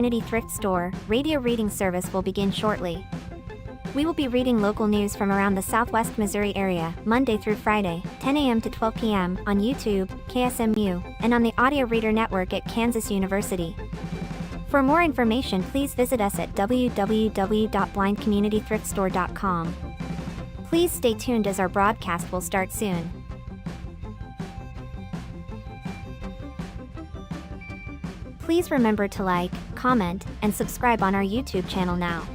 Community Thrift Store radio reading service will begin shortly. We will be reading local news from around the Southwest Missouri area, Monday through Friday, 10 a.m. to 12 p.m. on YouTube, KSMU, and on the Audio Reader Network at Kansas University. For more information, please visit us at www.blindcommunitythriftstore.com. Please stay tuned as our broadcast will start soon. Please remember to like, comment, and subscribe on our YouTube channel now.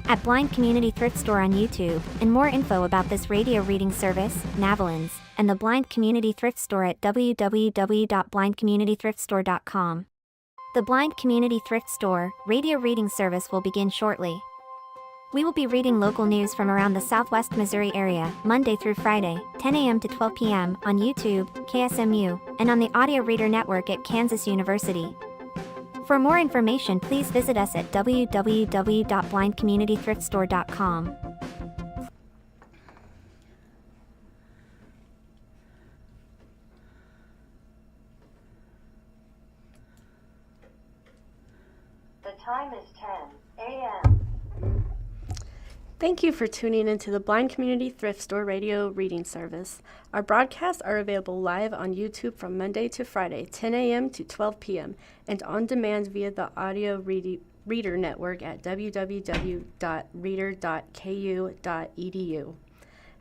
At Blind Community Thrift Store on YouTube, and more info about this radio reading service, Navalins, and the Blind Community Thrift Store at www.blindcommunitythriftstore.com. The Blind Community Thrift Store radio reading service will begin shortly. We will be reading local news from around the Southwest Missouri area, Monday through Friday, 10 a.m. to 12 p.m. on YouTube, KSMU, and on the Audio Reader Network at Kansas University. For more information, please visit us at www.blindcommunitythriftstore.com. The time is 10 a.m. Thank you for tuning into the Blind Community Thrift Store radio reading service. Our broadcasts are available live on YouTube from Monday to Friday, 10 a.m. to 12 p.m., and on demand via the Audio Reader Network at www.reader.ku.edu.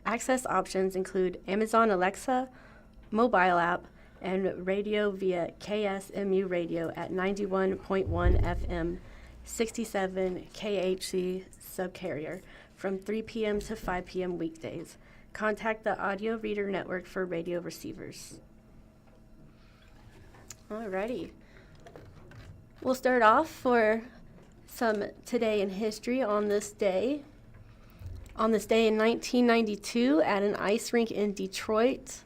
Access options include Amazon Alexa, mobile app, and radio via KSMU radio at 91.1 FM, 67 KHC subcarrier from 3 p.m. to 5 p.m. weekdays. Contact the Audio Reader Network for radio receivers. Alrighty. We'll start off for some Today in History on this day. On this day in 1992, at an ice rink in Detroit,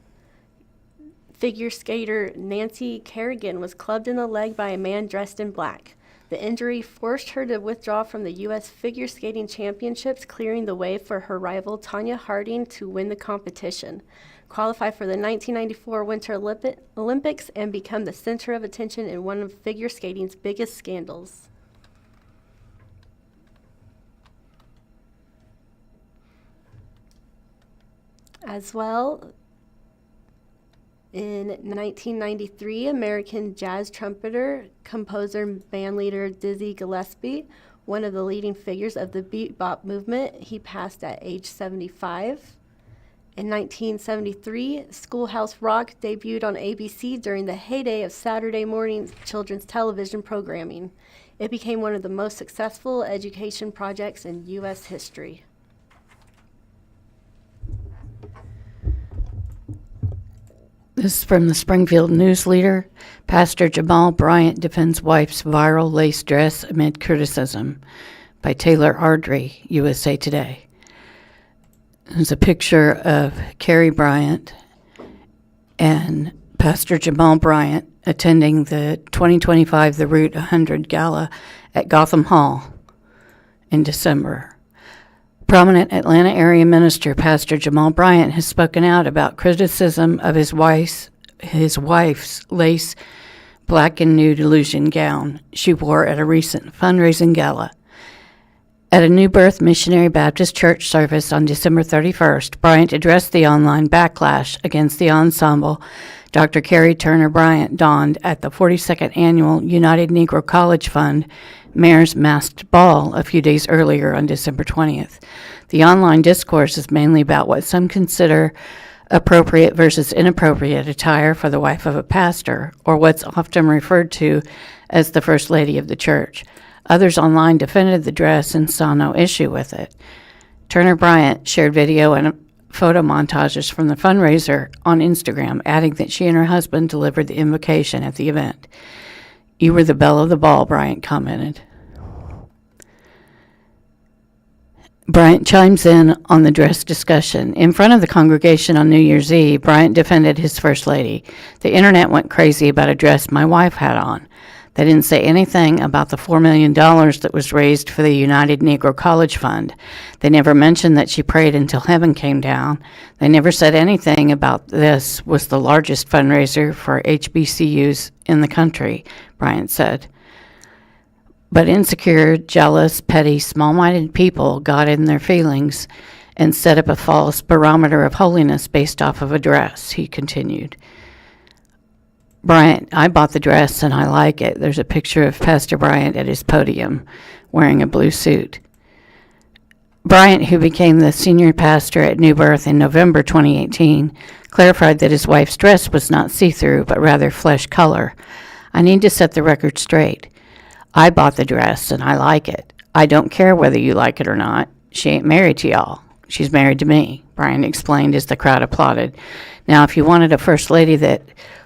figure skater Nancy Kerrigan was clubbed in the leg by a man dressed in black. The injury forced her to withdraw from the U.S. Figure Skating Championships, clearing the way for her rival Tonya Harding to win the competition, qualify for the 1994 Winter Olympics, and become the center of attention in one of figure skating's biggest scandals. As well, in 1993, American jazz trumpeter, composer, bandleader Dizzy Gillespie, one of the leading figures of the bebop movement, he passed at age 75. In 1973, Schoolhouse Rock debuted on ABC during the heyday of Saturday morning children's television programming. It became one of the most successful education projects in U.S. history. This is from the Springfield News-Leader. Pastor Jamal Bryant defends wife's viral lace dress amid criticism, by Taylor Ardrey, USA Today. There's a picture of Carrie Bryant and Pastor Jamal Bryant attending the 2025 The Route 100 Gala at Gotham Hall in December. Prominent Atlanta area minister Pastor Jamal Bryant has spoken out about criticism of his wife's lace black and nude illusion gown she wore at a recent fundraising gala. At a New Birth Missionary Baptist Church service on December 31st, Bryant addressed the online backlash against the ensemble Dr. Carrie Turner Bryant donned at the 42nd Annual United Negro College Fund Mayor's Masked Ball a few days earlier on December 20th. The online discourse is mainly about what some consider appropriate versus inappropriate attire for the wife of a pastor, or what's often referred to as the First Lady of the Church. Others online defended the dress and saw no issue with it. Turner Bryant shared video and photo montages from the fundraiser on Instagram, adding that she and her husband delivered the invocation at the event. "You were the belle of the ball," Bryant commented. Bryant chimes in on the dress discussion. In front of the congregation on New Year's Eve, Bryant defended his First Lady. "The internet went crazy about a dress my wife had on. They didn't say anything about the $4 million that was raised for the United Negro College Fund. They never mentioned that she prayed until heaven came down. They never said anything about this was the largest fundraiser for HBCUs in the country," Bryant said. But insecure, jealous, petty, small-minded people got in their feelings and set up a false barometer of holiness based off of a dress, he continued. Bryant, I bought the dress and I like it. There's a picture of Pastor Bryant at his podium wearing a blue suit. Bryant, who became the senior pastor at New Birth in November 2018, clarified that his wife's dress was not see-through, but rather flesh color. I need to set the record straight. I bought the dress and I like it. I don't care whether you like it or not. She ain't married to y'all. She's married to me, Bryant explained as the crowd applauded. Now, if you wanted a first lady that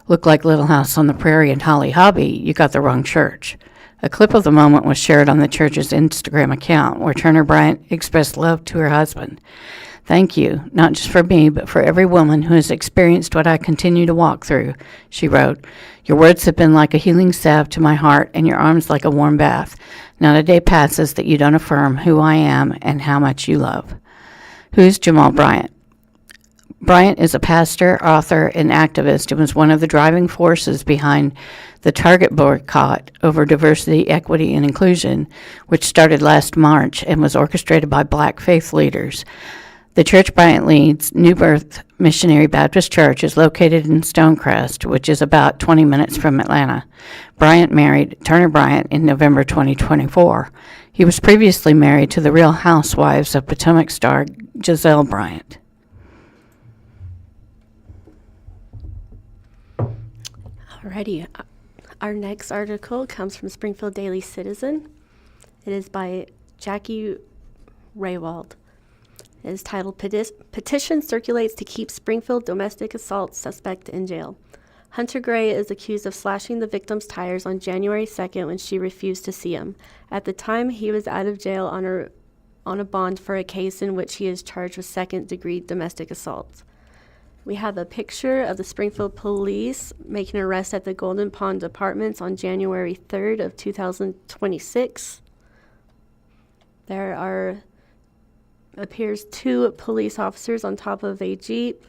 looked like Little House on the Prairie and Holly Hobby, you got the wrong church. A clip of the moment was shared on the church's Instagram account, where Turner Bryant expressed love to her husband. Thank you, not just for me, but for every woman who has experienced what I continue to walk through, she wrote. Your words have been like a healing salve to my heart, and your arms like a warm bath. Not a day passes that you don't affirm who I am and how much you love. Who's Jamal Bryant? Bryant is a pastor, author, and activist and was one of the driving forces behind the Target boycott over diversity, equity, and inclusion, which started last March and was orchestrated by Black faith leaders. The church Bryant leads, New Birth Missionary Baptist Church, is located in Stonecrest, which is about 20 minutes from Atlanta. Bryant married Turner Bryant in November 2024. He was previously married to the Real Housewives of Potomac star Giselle Bryant. Alrighty, our next article comes from Springfield Daily Citizen. It is by Jackie Raywald. It is titled, Petition Circulates to Keep Springfield Domestic Assault Suspect in Jail. Hunter Gray is accused of slashing the victim's tires on January 2nd when she refused to see him. At the time, he was out of jail on a bond for a case in which he is charged with second-degree domestic assault. We have a picture of the Springfield police making an arrest at the Golden Pond Apartments on January 3rd of 2026. There appears two police officers on top of a Jeep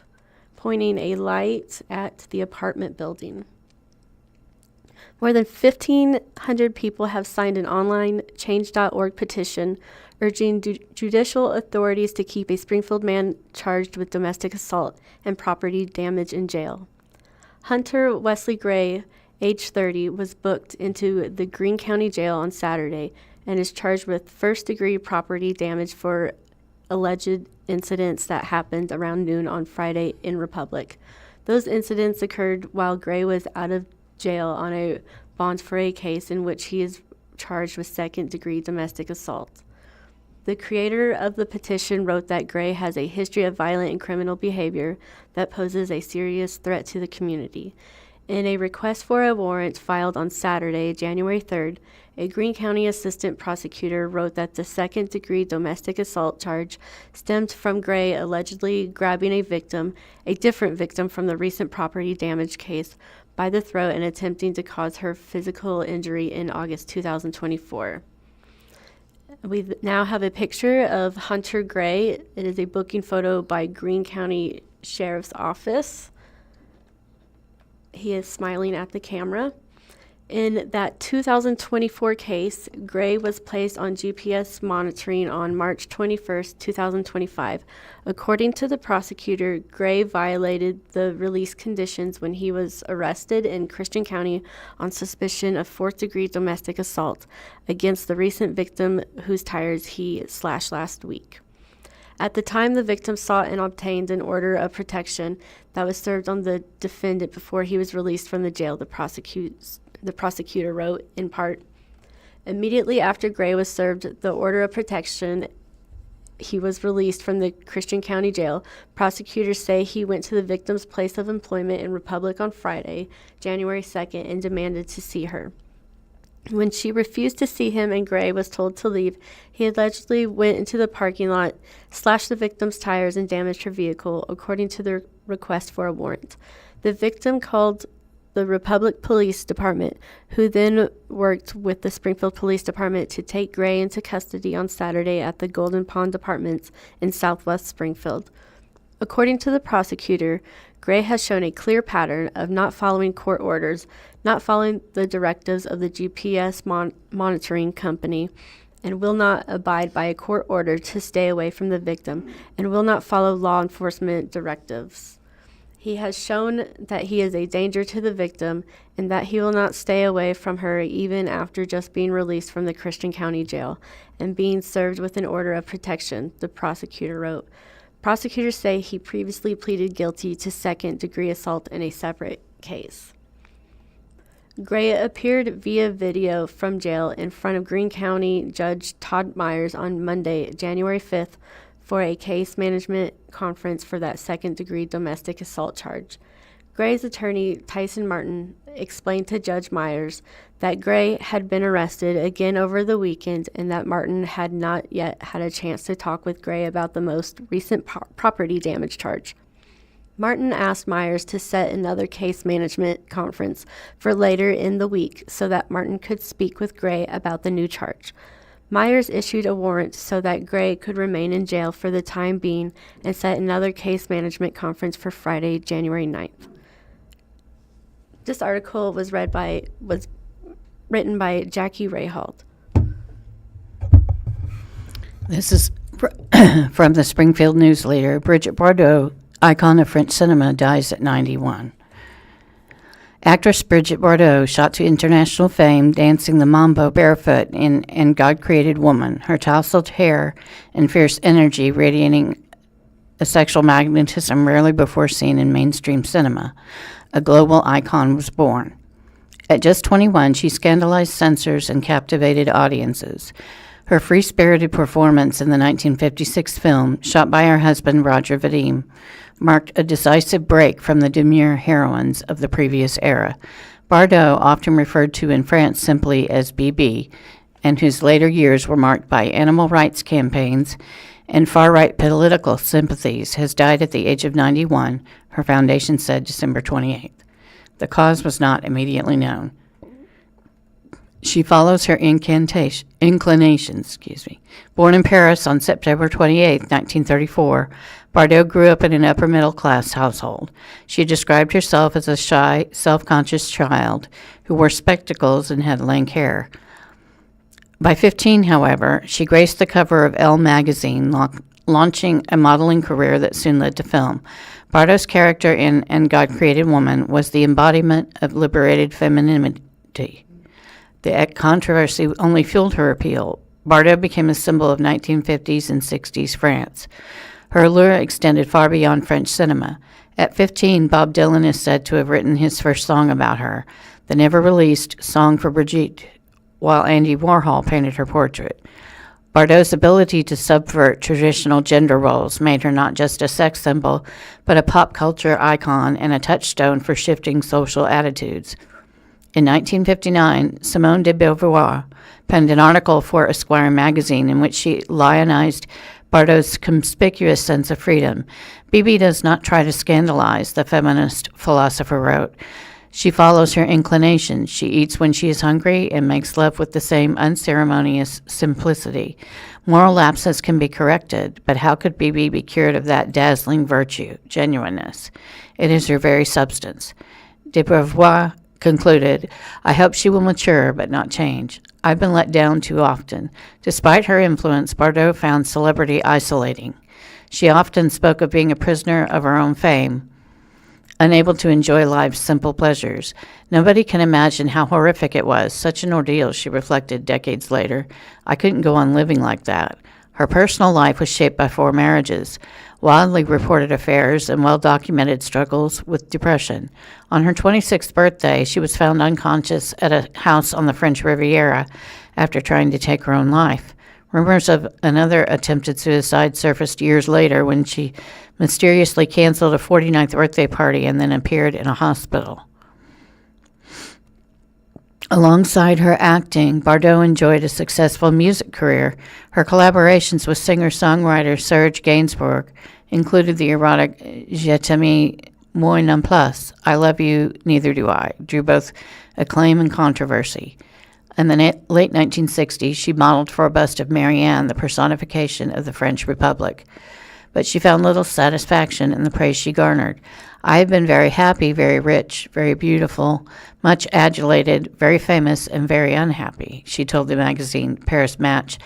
pointing a light at the apartment building. More than 1,500 people have signed an online Change.org petition urging judicial authorities to keep a Springfield man charged with domestic assault and property damage in jail. Hunter Wesley Gray, age 30, was booked into the Greene County Jail on Saturday and is charged with first-degree property damage for alleged incidents that happened around noon on Friday in Republic. Those incidents occurred while Gray was out of jail on a bond for a case in which he is charged with second-degree domestic assault. The creator of the petition wrote that Gray has a history of violent and criminal behavior that poses a serious threat to the community. In a request for a warrant filed on Saturday, January 3rd, a Greene County assistant prosecutor wrote that the second-degree domestic assault charge stemmed from Gray allegedly grabbing a different victim from the recent property damage case, by the throat and attempting to cause her physical injury in August 2024. We now have a picture of Hunter Gray. It is a booking photo by Greene County Sheriff's Office. He is smiling at the camera. In that 2024 case, Gray was placed on GPS monitoring on March 21st, 2025. According to the prosecutor, Gray violated the release conditions when he was arrested in Christian County on suspicion of fourth-degree domestic assault against the recent victim whose tires he slashed last week. At the time, the victim sought and obtained an order of protection that was served on the defendant before he was released from the jail, the prosecutor wrote, in part. Immediately after Gray was served the order of protection, he was released from the Christian County Jail. Prosecutors say he went to the victim's place of employment in Republic on Friday, January 2nd, and demanded to see her. When she refused to see him and Gray was told to leave, he allegedly went into the parking lot, slashed the victim's tires, and damaged her vehicle, according to the request for a warrant. The victim called the Republic Police Department, who then worked with the Springfield Police Department to take Gray into custody on Saturday at the Golden Pond Apartments in Southwest Springfield. According to the prosecutor, Gray has shown a clear pattern of not following court orders, not following the directives of the GPS monitoring company, and will not abide by a court order to stay away from the victim, and will not follow law enforcement directives. He has shown that he is a danger to the victim and that he will not stay away from her even after just being released from the Christian County Jail and being served with an order of protection, the prosecutor wrote. Prosecutors say he previously pleaded guilty to second-degree assault in a separate case. Gray appeared via video from jail in front of Greene County Judge Todd Myers on Monday, January 5th, for a case management conference for that second-degree domestic assault charge. Gray's attorney, Tyson Martin, explained to Judge Myers that Gray had been arrested again over the weekend and that Martin had not yet had a chance to talk with Gray about the most recent property damage charge. Martin asked Myers to set another case management conference for later in the week so that Martin could speak with Gray about the new charge. Myers issued a warrant so that Gray could remain in jail for the time being and set another case management conference for Friday, January 9th. This article was written by Jackie Rayhold. This is from the Springfield News-Leader. Brigitte Bardot, icon of French cinema, dies at 91. Actress Brigitte Bardot shot to international fame dancing the mambo barefoot in And God Created Woman, her tousled hair and fierce energy radiating a sexual magnetism rarely before seen in mainstream cinema. A global icon was born. At just 21, she scandalized censors and captivated audiences. Her free-spirited performance in the 1956 film, shot by her husband Roger Vadim, marked a decisive break from the demure heroines of the previous era. Bardot, often referred to in France simply as BB, and whose later years were marked by animal rights campaigns and far-right political sympathies, has died at the age of 91, her foundation said December 28th. The cause was not immediately known. She follows her inclinations. Born in Paris on September 28, 1934, Bardot grew up in an upper-middle-class household. She described herself as a shy, self-conscious child who wore spectacles and had lank hair. By 15, however, she graced the cover of Elle magazine, launching a modeling career that soon led to film. Bardot's character in And God Created Woman was the embodiment of liberated femininity. The controversy only fueled her appeal. Bardot became a symbol of 1950s and 60s France. Her allure extended far beyond French cinema. At 15, Bob Dylan is said to have written his first song about her, the never-released Song for Brigitte, while Andy Warhol painted her portrait. Bardot's ability to subvert traditional gender roles made her not just a sex symbol, but a pop culture icon and a touchstone for shifting social attitudes. In 1959, Simone de Beauvoir penned an article for Esquire magazine in which she lionized Bardot's conspicuous sense of freedom. BB does not try to scandalize, the feminist philosopher wrote. She follows her inclinations. She eats when she is hungry and makes love with the same unceremonious simplicity. Moral lapses can be corrected, but how could BB be cured of that dazzling virtue, genuineness? It is her very substance. De Beauvoir concluded, I hope she will mature but not change. I've been let down too often. Despite her influence, Bardot found celebrity isolating. She often spoke of being a prisoner of her own fame, unable to enjoy life's simple pleasures. Nobody can imagine how horrific it was. Such an ordeal, she reflected decades later. I couldn't go on living like that. Her personal life was shaped by 4 marriages, widely reported affairs, and well-documented struggles with depression. On her 26th birthday, she was found unconscious at a house on the French Riviera after trying to take her own life. Rumors of another attempted suicide surfaced years later when she mysteriously canceled a 49th birthday party and then appeared in a hospital. Alongside her acting, Bardot enjoyed a successful music career. Her collaborations with singer-songwriter Serge Gainsbourg included the erotic Je t'aime moi non plus, I Love You, Neither Do I, drew both acclaim and controversy. In the late 1960s, she modeled for a bust of Marianne, the personification of the French Republic. but she found little satisfaction in the praise she garnered. I have been very happy, very rich, very beautiful, much adulated, very famous, and very unhappy, she told the magazine Paris Match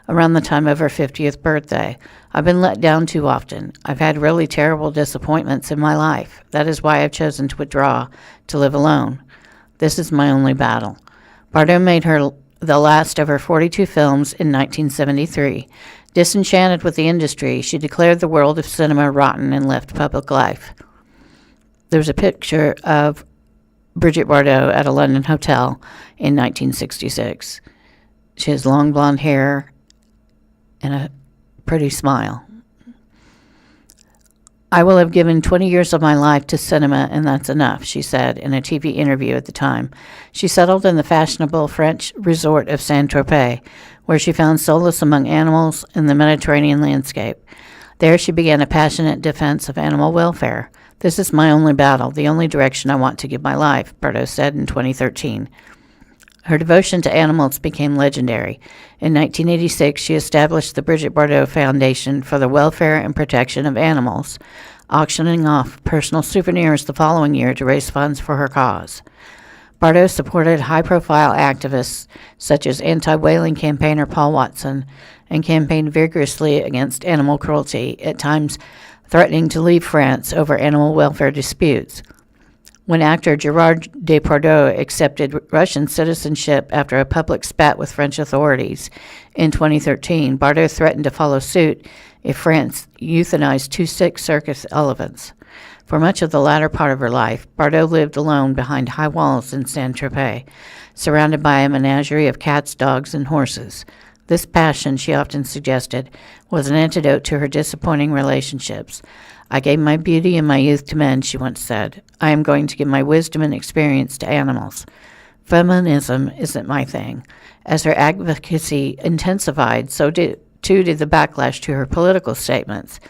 around the time of her 50th birthday. I've been let down too often. I've had really terrible disappointments in my life. That is why I've chosen to withdraw, to live alone. This is my only battle. Bardot made the last of her 42 films in 1973. Disenchanted with the industry, she declared the world of cinema rotten and left public life. There's a picture of Brigitte Bardot at a London hotel in 1966. She has long blonde hair and a pretty smile. I will have given 20 years of my life to cinema, and that's enough, she said in a TV interview at the time. She settled in the fashionable French resort of Saint-Tropez, where she found solace among animals in the Mediterranean landscape. There she began a passionate defense of animal welfare. This is my only battle, the only direction I want to give my life, Bardot said in 2013. Her devotion to animals became legendary. In 1986, she established the Brigitte Bardot Foundation for the Welfare and Protection of Animals, auctioning off personal souvenirs the following year to raise funds for her cause. Bardot supported high-profile activists such as anti-whaling campaigner Paul Watson and campaigned vigorously against animal cruelty, at times threatening to leave France over animal welfare disputes. When actor Gerard Depardieu accepted Russian citizenship after a public spat with French authorities in 2013, Bardot threatened to follow suit if France euthanized 2 sick circus elephants. For much of the latter part of her life, Bardot lived alone behind high walls in Saint-Tropez, surrounded by a menagerie of cats, dogs, and horses. This passion, she often suggested, was an antidote to her disappointing relationships. I gave my beauty and my youth to men, she once said. I am going to give my wisdom and experience to animals. Feminism isn't my thing. As her advocacy intensified, so too did the backlash to her political statements.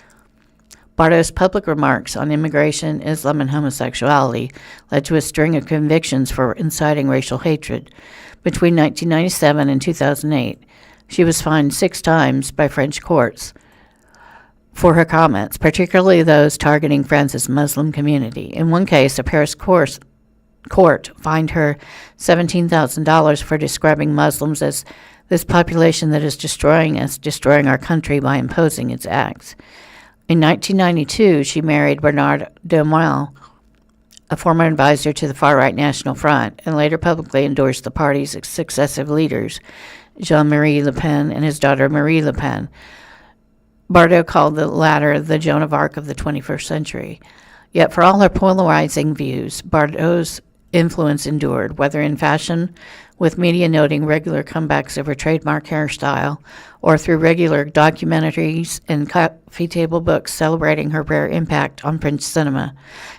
Bardot's public remarks on immigration, Islam, and homosexuality led to a string of convictions for inciting racial hatred. Between 1997 and 2008, she was fined 6 times by French courts for her comments, particularly those targeting France's Muslim community. In one case, a Paris court fined her $17,000 for describing Muslims as this population that is destroying us, destroying our country by imposing its acts. In 1992, she married Bernard Demoiselle, a former advisor to the far-right National Front, and later publicly endorsed the party's successive leaders, Jean-Marie Le Pen and his daughter Marie Le Pen. Bardot called the latter the Joan of Arc of the 21st century. Yet for all her polarizing views, Bardot's influence endured, whether in fashion, with media noting regular comebacks of her trademark hairstyle, or through regular documentaries and coffee table books celebrating her rare impact on French cinema.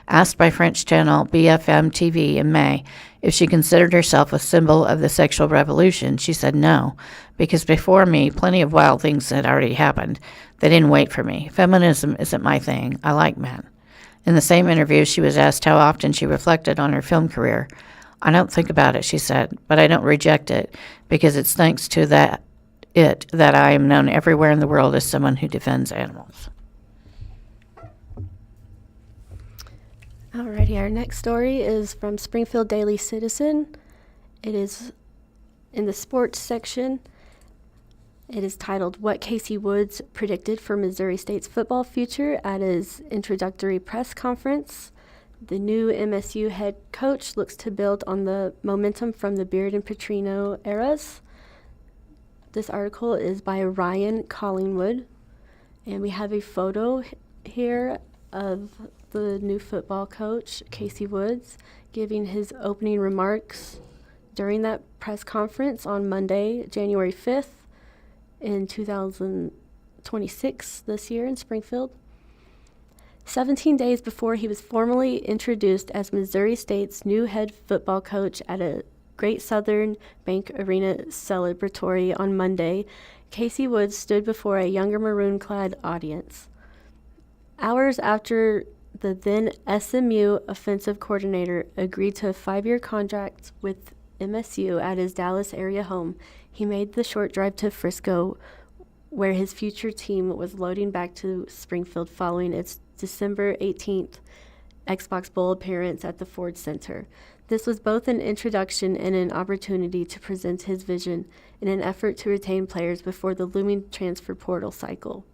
Asked by French channel BFM TV in May if she considered herself a symbol of the sexual revolution, she said no, because before me, plenty of wild things had already happened. They didn't wait for me. Feminism isn't my thing. I like men. In the same interview, she was asked how often she reflected on her film career. I don't think about it, she said, but I don't reject it, because it's thanks to that I am known everywhere in the world as someone who defends animals. Alrighty, our next story is from Springfield Daily Citizen. It is in the sports section. It is titled, What Casey Woods Predicted for Missouri State's Football Future at his introductory press conference. The new MSU head coach looks to build on the momentum from the Beard and Petrino eras. This article is by Ryan Collingwood, and we have a photo here of the new football coach, Casey Woods, giving his opening remarks during that press conference on Monday, January 5th in 2026 this year in Springfield. 17 days before he was formally introduced as Missouri State's new head football coach at a Great Southern Bank Arena celebratory on Monday, Casey Woods stood before a younger maroon-clad audience. Hours after the then SMU offensive coordinator agreed to a 5-year contract with MSU at his Dallas area home, he made the short drive to Frisco, where his future team was loading back to Springfield following its December 18th Xbox Bowl appearance at the Ford Center. This was both an introduction and an opportunity to present his vision in an effort to retain players before the looming transfer portal cycle.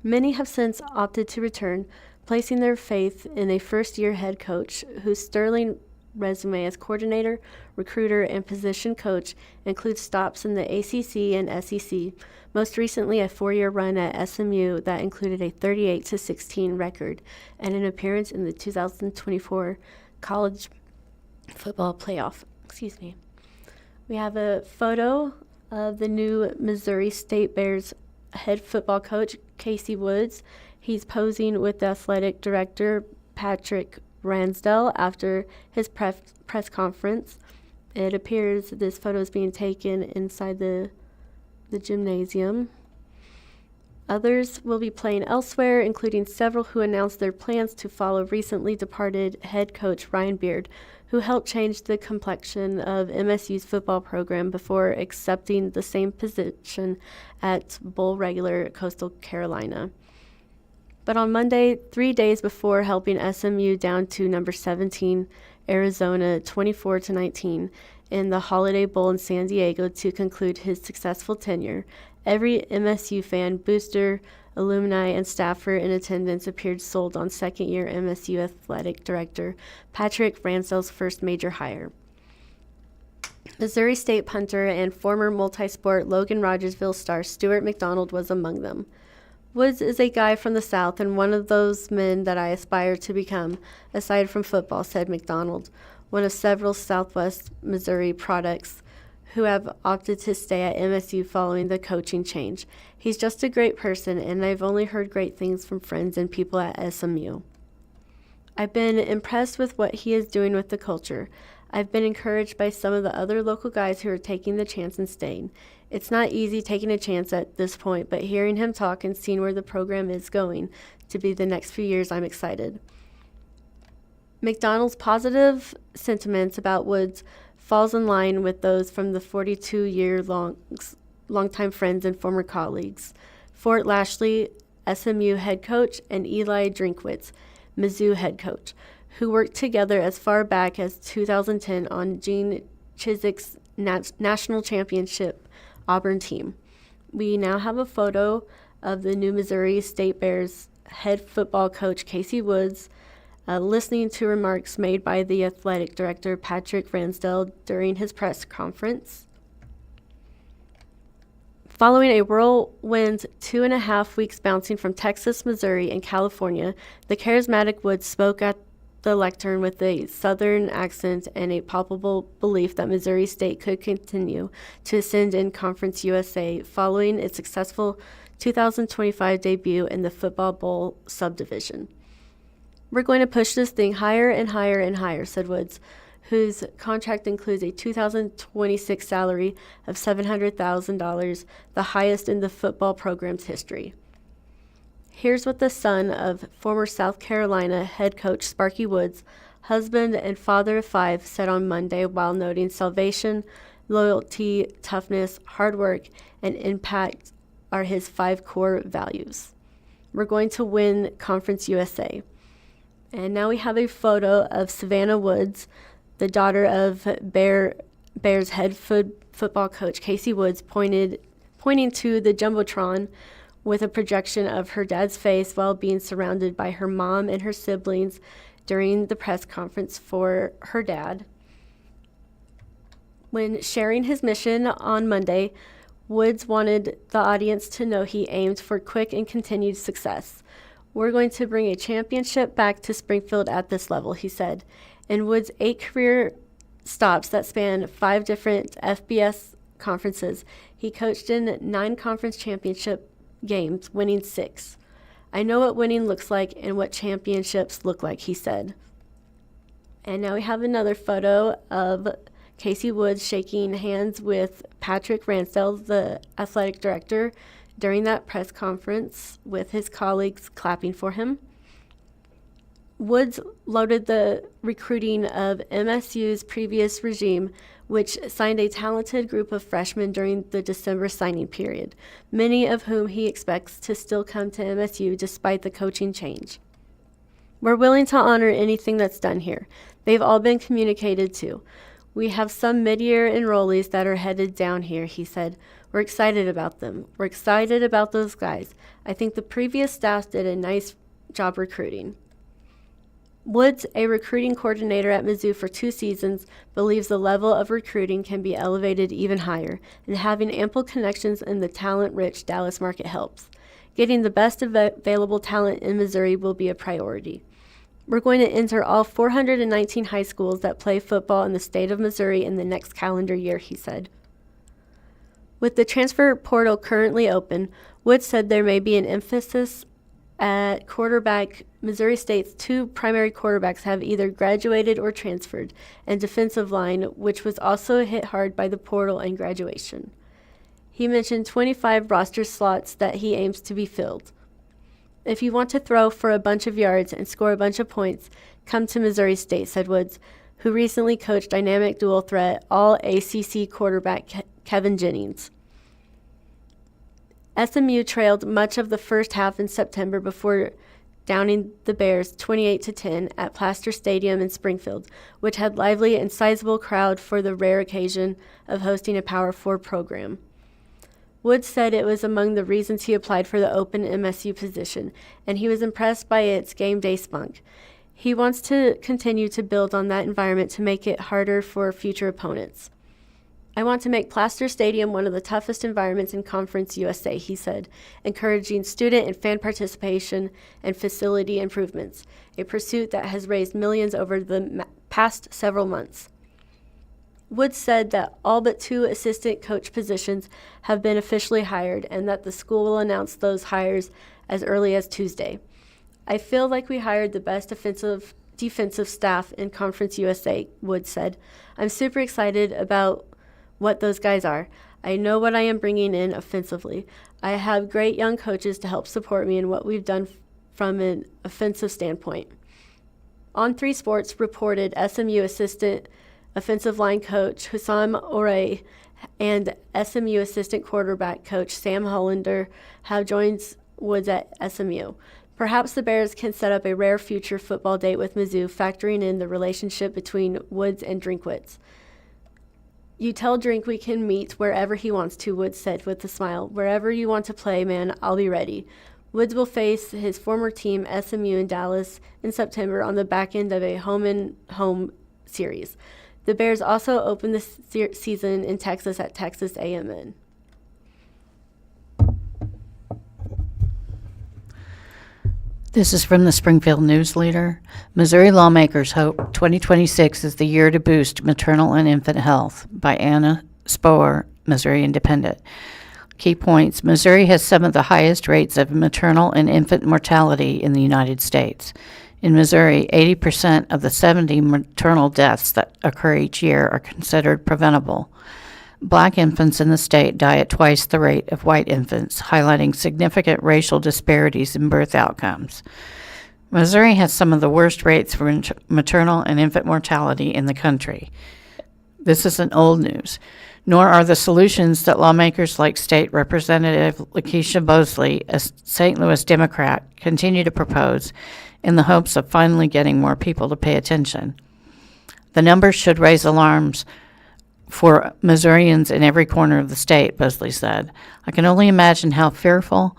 Many have since opted to return, placing their faith in a first-year head coach whose sterling resume as coordinator, recruiter, and position coach includes stops in the ACC and SEC, most recently a 4-year run at SMU that included a 38-16 record and an appearance in the 2024 college football playoff. We have a photo of the new Missouri State Bears head football coach, Casey Woods. He's posing with the athletic director, Patrick Ransdell, after his press conference. It appears this photo is being taken inside the gymnasium. Others will be playing elsewhere, including several who announced their plans to follow recently departed head coach Ryan Beard, who helped change the complexion of MSU's football program before accepting the same position at bowl regular Coastal Carolina. But on Monday, 3 days before helping SMU down to number 17, Arizona 24-19 in the Holiday Bowl in San Diego to conclude his successful tenure, every MSU fan, booster, alumni, and staffer in attendance appeared sold on second-year MSU athletic director Patrick Ransdell's first major hire. Missouri State punter and former multi-sport Logan Rogersville star Stuart McDonald was among them. Woods is a guy from the South and one of those men that I aspire to become, aside from football, said McDonald, one of several Southwest Missouri products who have opted to stay at MSU following the coaching change. He's just a great person, and I've only heard great things from friends and people at SMU. I've been impressed with what he is doing with the culture. I've been encouraged by some of the other local guys who are taking the chance and staying. It's not easy taking a chance at this point, but hearing him talk and seeing where the program is going to be the next few years, I'm excited. McDonald's positive sentiments about Woods falls in line with those from the 42-year-longtime friends and former colleagues, Fort Lashley, SMU head coach, and Eli Drinkwitz, Mizzou head coach, who worked together as far back as 2010 on Gene Chizik's national championship Auburn team. We now have a photo of the new Missouri State Bears head football coach Casey Woods, listening to remarks made by the athletic director Patrick Ransdell during his press conference. Following a whirlwind 2.5 weeks bouncing from Texas, Missouri, and California, the charismatic Woods spoke at the lectern with a Southern accent and a palpable belief that Missouri State could continue to ascend in Conference USA following its successful 2025 debut in the Football Bowl subdivision. "We're going to push this thing higher and higher and higher," said Woods, whose contract includes a 2026 salary of $700,000, the highest in the football program's history. Here's what the son of former South Carolina head coach Sparky Woods, husband and father of 5, said on Monday while noting salvation, loyalty, toughness, hard work, and impact are his 5 core values. "We're going to win Conference USA." And now we have a photo of Savannah Woods, the daughter of Bears head football coach Casey Woods, pointing to the Jumbotron with a projection of her dad's face while being surrounded by her mom and her siblings during the press conference for her dad. When sharing his mission on Monday, Woods wanted the audience to know he aimed for quick and continued success. "We're going to bring a championship back to Springfield at this level," he said. In Woods' 8 career stops that span 5 different FBS conferences, he coached in 9 conference championship games, winning 6. "I know what winning looks like and what championships look like," he said. And now we have another photo of Casey Woods shaking hands with Patrick Ransdell, the athletic director, during that press conference, with his colleagues clapping for him. Woods lauded the recruiting of MSU's previous regime, which signed a talented group of freshmen during the December signing period, many of whom he expects to still come to MSU despite the coaching change. We're willing to honor anything that's done here. They've all been communicated to. We have some mid-year enrollees that are headed down here, he said. We're excited about them. We're excited about those guys. I think the previous staff did a nice job recruiting. Woods, a recruiting coordinator at Mizzou for 2 seasons, believes the level of recruiting can be elevated even higher, and having ample connections in the talent-rich Dallas market helps. Getting the best available talent in Missouri will be a priority. We're going to enter all 419 high schools that play football in the state of Missouri in the next calendar year, he said. With the transfer portal currently open, Woods said there may be an emphasis at quarterback. Missouri State's 2 primary quarterbacks have either graduated or transferred, and defensive line, which was also hit hard by the portal and graduation. He mentioned 25 roster slots that he aims to be filled. If you want to throw for a bunch of yards and score a bunch of points, come to Missouri State, said Woods, who recently coached dynamic dual threat All-ACC quarterback Kevin Jennings. SMU trailed much of the first half in September before downing the Bears 28-10 at Plaster Stadium in Springfield, which had lively and sizable crowd for the rare occasion of hosting a Power 4 program. Woods said it was among the reasons he applied for the open MSU position, and he was impressed by its game day spunk. He wants to continue to build on that environment to make it harder for future opponents. I want to make Plaster Stadium one of the toughest environments in Conference USA, he said, encouraging student and fan participation and facility improvements, a pursuit that has raised millions over the past several months. Woods said that all but 2 assistant coach positions have been officially hired and that the school will announce those hires as early as Tuesday. I feel like we hired the best defensive staff in Conference USA, Woods said. I'm super excited about what those guys are. I know what I am bringing in offensively. I have great young coaches to help support me in what we've done from an offensive standpoint. On3 Sports reported SMU assistant offensive line coach Hussam Ore and SMU assistant quarterback coach Sam Hollander have joined Woods at SMU. Perhaps the Bears can set up a rare future football date with Mizzou, factoring in the relationship between Woods and Drinkwitz. You tell Drink we can meet wherever he wants to, Woods said with a smile. Wherever you want to play, man, I'll be ready. Woods will face his former team, SMU, in Dallas in September on the back end of a home-and-home series. The Bears also opened the season in Texas at Texas A&M. This is from the Springfield News-Leader. Missouri lawmakers hope 2026 is the year to boost maternal and infant health, by Anna Spoer, Missouri Independent. Key points: Missouri has some of the highest rates of maternal and infant mortality in the United States. In Missouri, 80% of the 70 maternal deaths that occur each year are considered preventable. Black infants in the state die at twice the rate of white infants, highlighting significant racial disparities in birth outcomes. Missouri has some of the worst rates for maternal and infant mortality in the country. This isn't old news, nor are the solutions that lawmakers like State Representative Lakeisha Bosley, a St. Louis Democrat, continue to propose in the hopes of finally getting more people to pay attention. The numbers should raise alarms for Missourians in every corner of the state, Bosley said. I can only imagine how fearful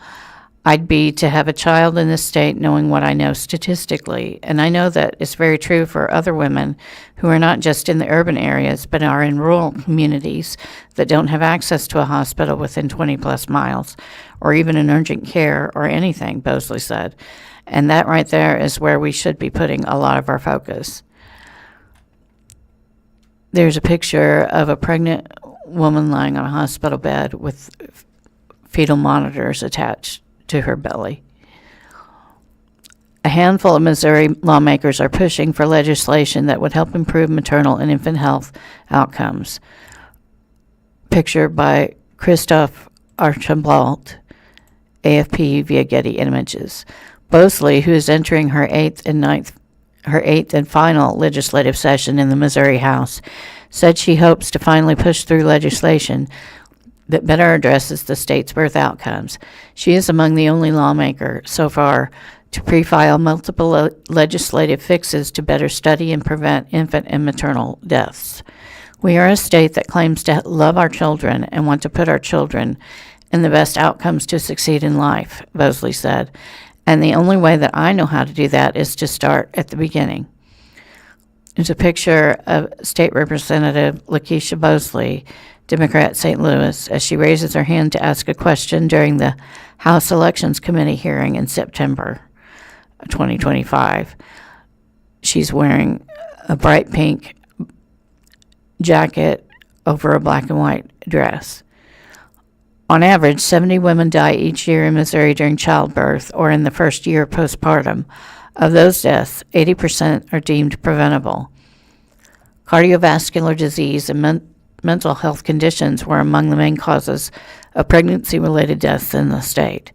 I'd be to have a child in this state knowing what I know statistically, and I know that it's very true for other women who are not just in the urban areas but are in rural communities that don't have access to a hospital within 20-plus miles or even an urgent care or anything, Bosley said. And that right there is where we should be putting a lot of our focus. There's a picture of a pregnant woman lying on a hospital bed with fetal monitors attached to her belly. A handful of Missouri lawmakers are pushing for legislation that would help improve maternal and infant health outcomes. Picture by Christophe Archambault, AFP via Getty Images. Bosley, who is entering her 8th and 9th her eighth and final legislative session in the Missouri House, said she hopes to finally push through legislation that better addresses the state's birth outcomes. She is among the only lawmaker so far to pre-file multiple legislative fixes to better study and prevent infant and maternal deaths. We are a state that claims to love our children and want to put our children in the best outcomes to succeed in life, Bosley said. And the only way that I know how to do that is to start at the beginning. There's a picture of State Representative Lakeisha Bosley, Democrat, St. Louis, as she raises her hand to ask a question during the House Elections Committee hearing in September 2025. She's wearing a bright pink jacket over a black and white dress. On average, 70 women die each year in Missouri during childbirth or in the first year postpartum. Of those deaths, 80% are deemed preventable. Cardiovascular disease and mental health conditions were among the main causes of pregnancy-related deaths in the state.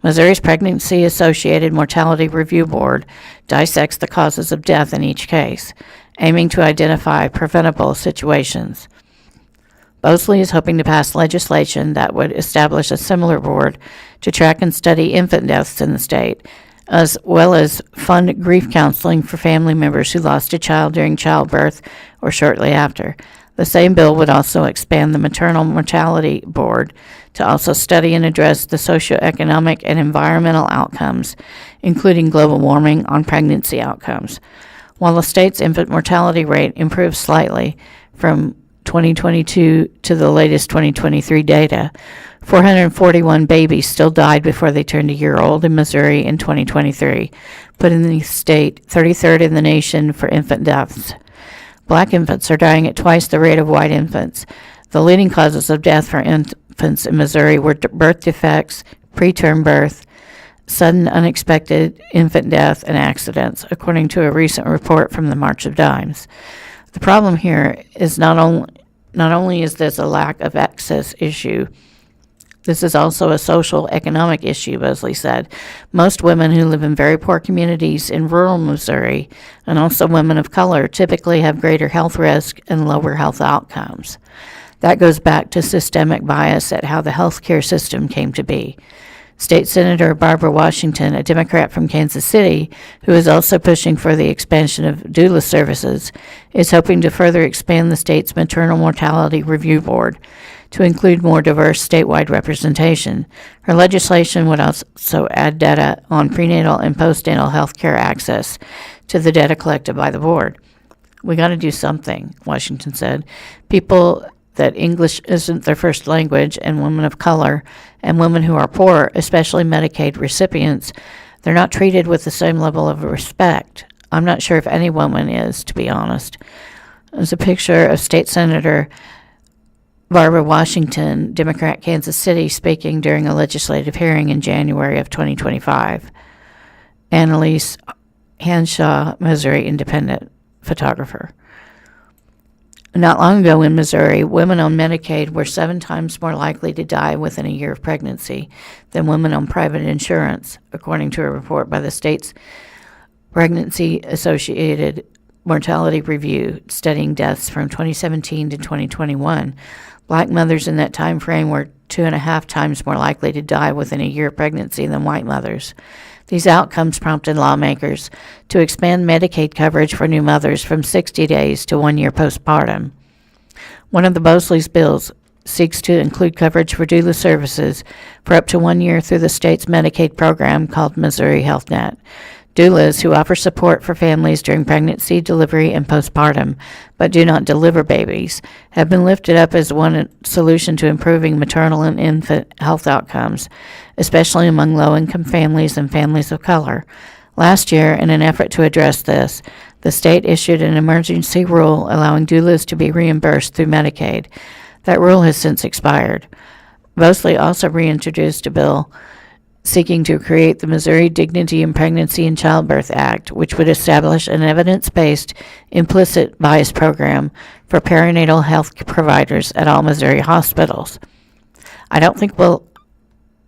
Missouri's Pregnancy Associated Mortality Review Board dissects the causes of death in each case, aiming to identify preventable situations. Bosley is hoping to pass legislation that would establish a similar board to track and study infant deaths in the state, as well as fund grief counseling for family members who lost a child during childbirth or shortly after. The same bill would also expand the Maternal Mortality Board to also study and address the socioeconomic and environmental outcomes, including global warming, on pregnancy outcomes. While the state's infant mortality rate improved slightly from 2022 to the latest 2023 data, 441 babies still died before they turned a year old in Missouri in 2023, putting the state 33rd in the nation for infant deaths. Black infants are dying at twice the rate of white infants. The leading causes of death for infants in Missouri were birth defects, preterm birth, sudden unexpected infant death, and accidents, according to a recent report from the March of Dimes. The problem here is not only is this a lack of access issue, this is also a social economic issue, Bosley said. Most women who live in very poor communities in rural Missouri, and also women of color, typically have greater health risk and lower health outcomes. That goes back to systemic bias at how the healthcare system came to be. State Senator Barbara Washington, a Democrat from Kansas City, who is also pushing for the expansion of doula services, is hoping to further expand the state's Maternal Mortality Review Board to include more diverse statewide representation. Her legislation would also add data on prenatal and postnatal health care access to the data collected by the board. We got to do something, Washington said. People that English isn't their first language, and women of color, and women who are poor, especially Medicaid recipients, they're not treated with the same level of respect. I'm not sure if any woman is, to be honest. There's a picture of State Senator Barbara Washington, Democrat, Kansas City, speaking during a legislative hearing in January of 2025. Annalise Hanshaw, Missouri Independent photographer. Not long ago in Missouri, women on Medicaid were 7 times more likely to die within a year of pregnancy than women on private insurance, according to a report by the state's Pregnancy Associated Mortality Review, studying deaths from 2017 to 2021. Black mothers in that time frame were 2.5 times more likely to die within a year of pregnancy than white mothers. These outcomes prompted lawmakers to expand Medicaid coverage for new mothers from 60 days to 1 year postpartum. One of the Bosley's bills seeks to include coverage for doula services for up to 1 year through the state's Medicaid program called Missouri Health Net. Doulas, who offer support for families during pregnancy, delivery, and postpartum, but do not deliver babies, have been lifted up as one solution to improving maternal and infant health outcomes, especially among low-income families and families of color. Last year, in an effort to address this, the state issued an emergency rule allowing doulas to be reimbursed through Medicaid. That rule has since expired. Bosley also reintroduced a bill seeking to create the Missouri Dignity in Pregnancy and Childbirth Act, which would establish an evidence-based implicit bias program for perinatal health providers at all Missouri hospitals. I don't think we'll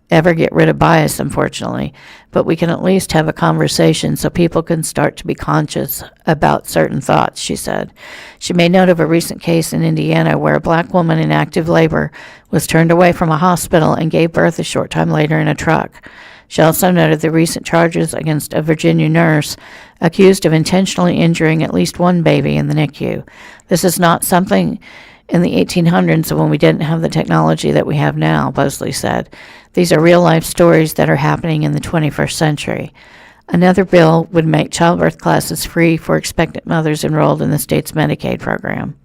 ever get rid of bias, unfortunately, but we can at least have a conversation so people can start to be conscious about certain thoughts, she said. She made note of a recent case in Indiana where a black woman in active labor was turned away from a hospital and gave birth a short time later in a truck. She also noted the recent charges against a Virginia nurse accused of intentionally injuring at least one baby in the NICU. This is not something in the 1800s when we didn't have the technology that we have now, Bosley said. These are real-life stories that are happening in the 21st century. Another bill would make childbirth classes free for expectant mothers enrolled in the state's Medicaid program.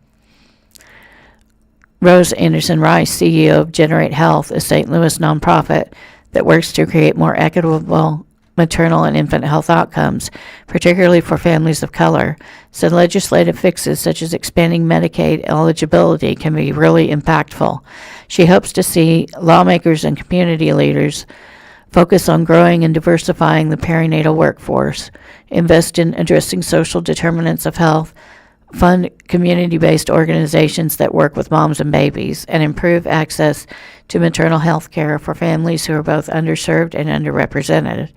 Rose Anderson Rice, CEO of Generate Health, a St. Louis nonprofit that works to create more equitable maternal and infant health outcomes, particularly for families of color, said legislative fixes such as expanding Medicaid eligibility can be really impactful. She hopes to see lawmakers and community leaders focus on growing and diversifying the perinatal workforce, invest in addressing social determinants of health, fund community-based organizations that work with moms and babies, and improve access to maternal health care for families who are both underserved and underrepresented.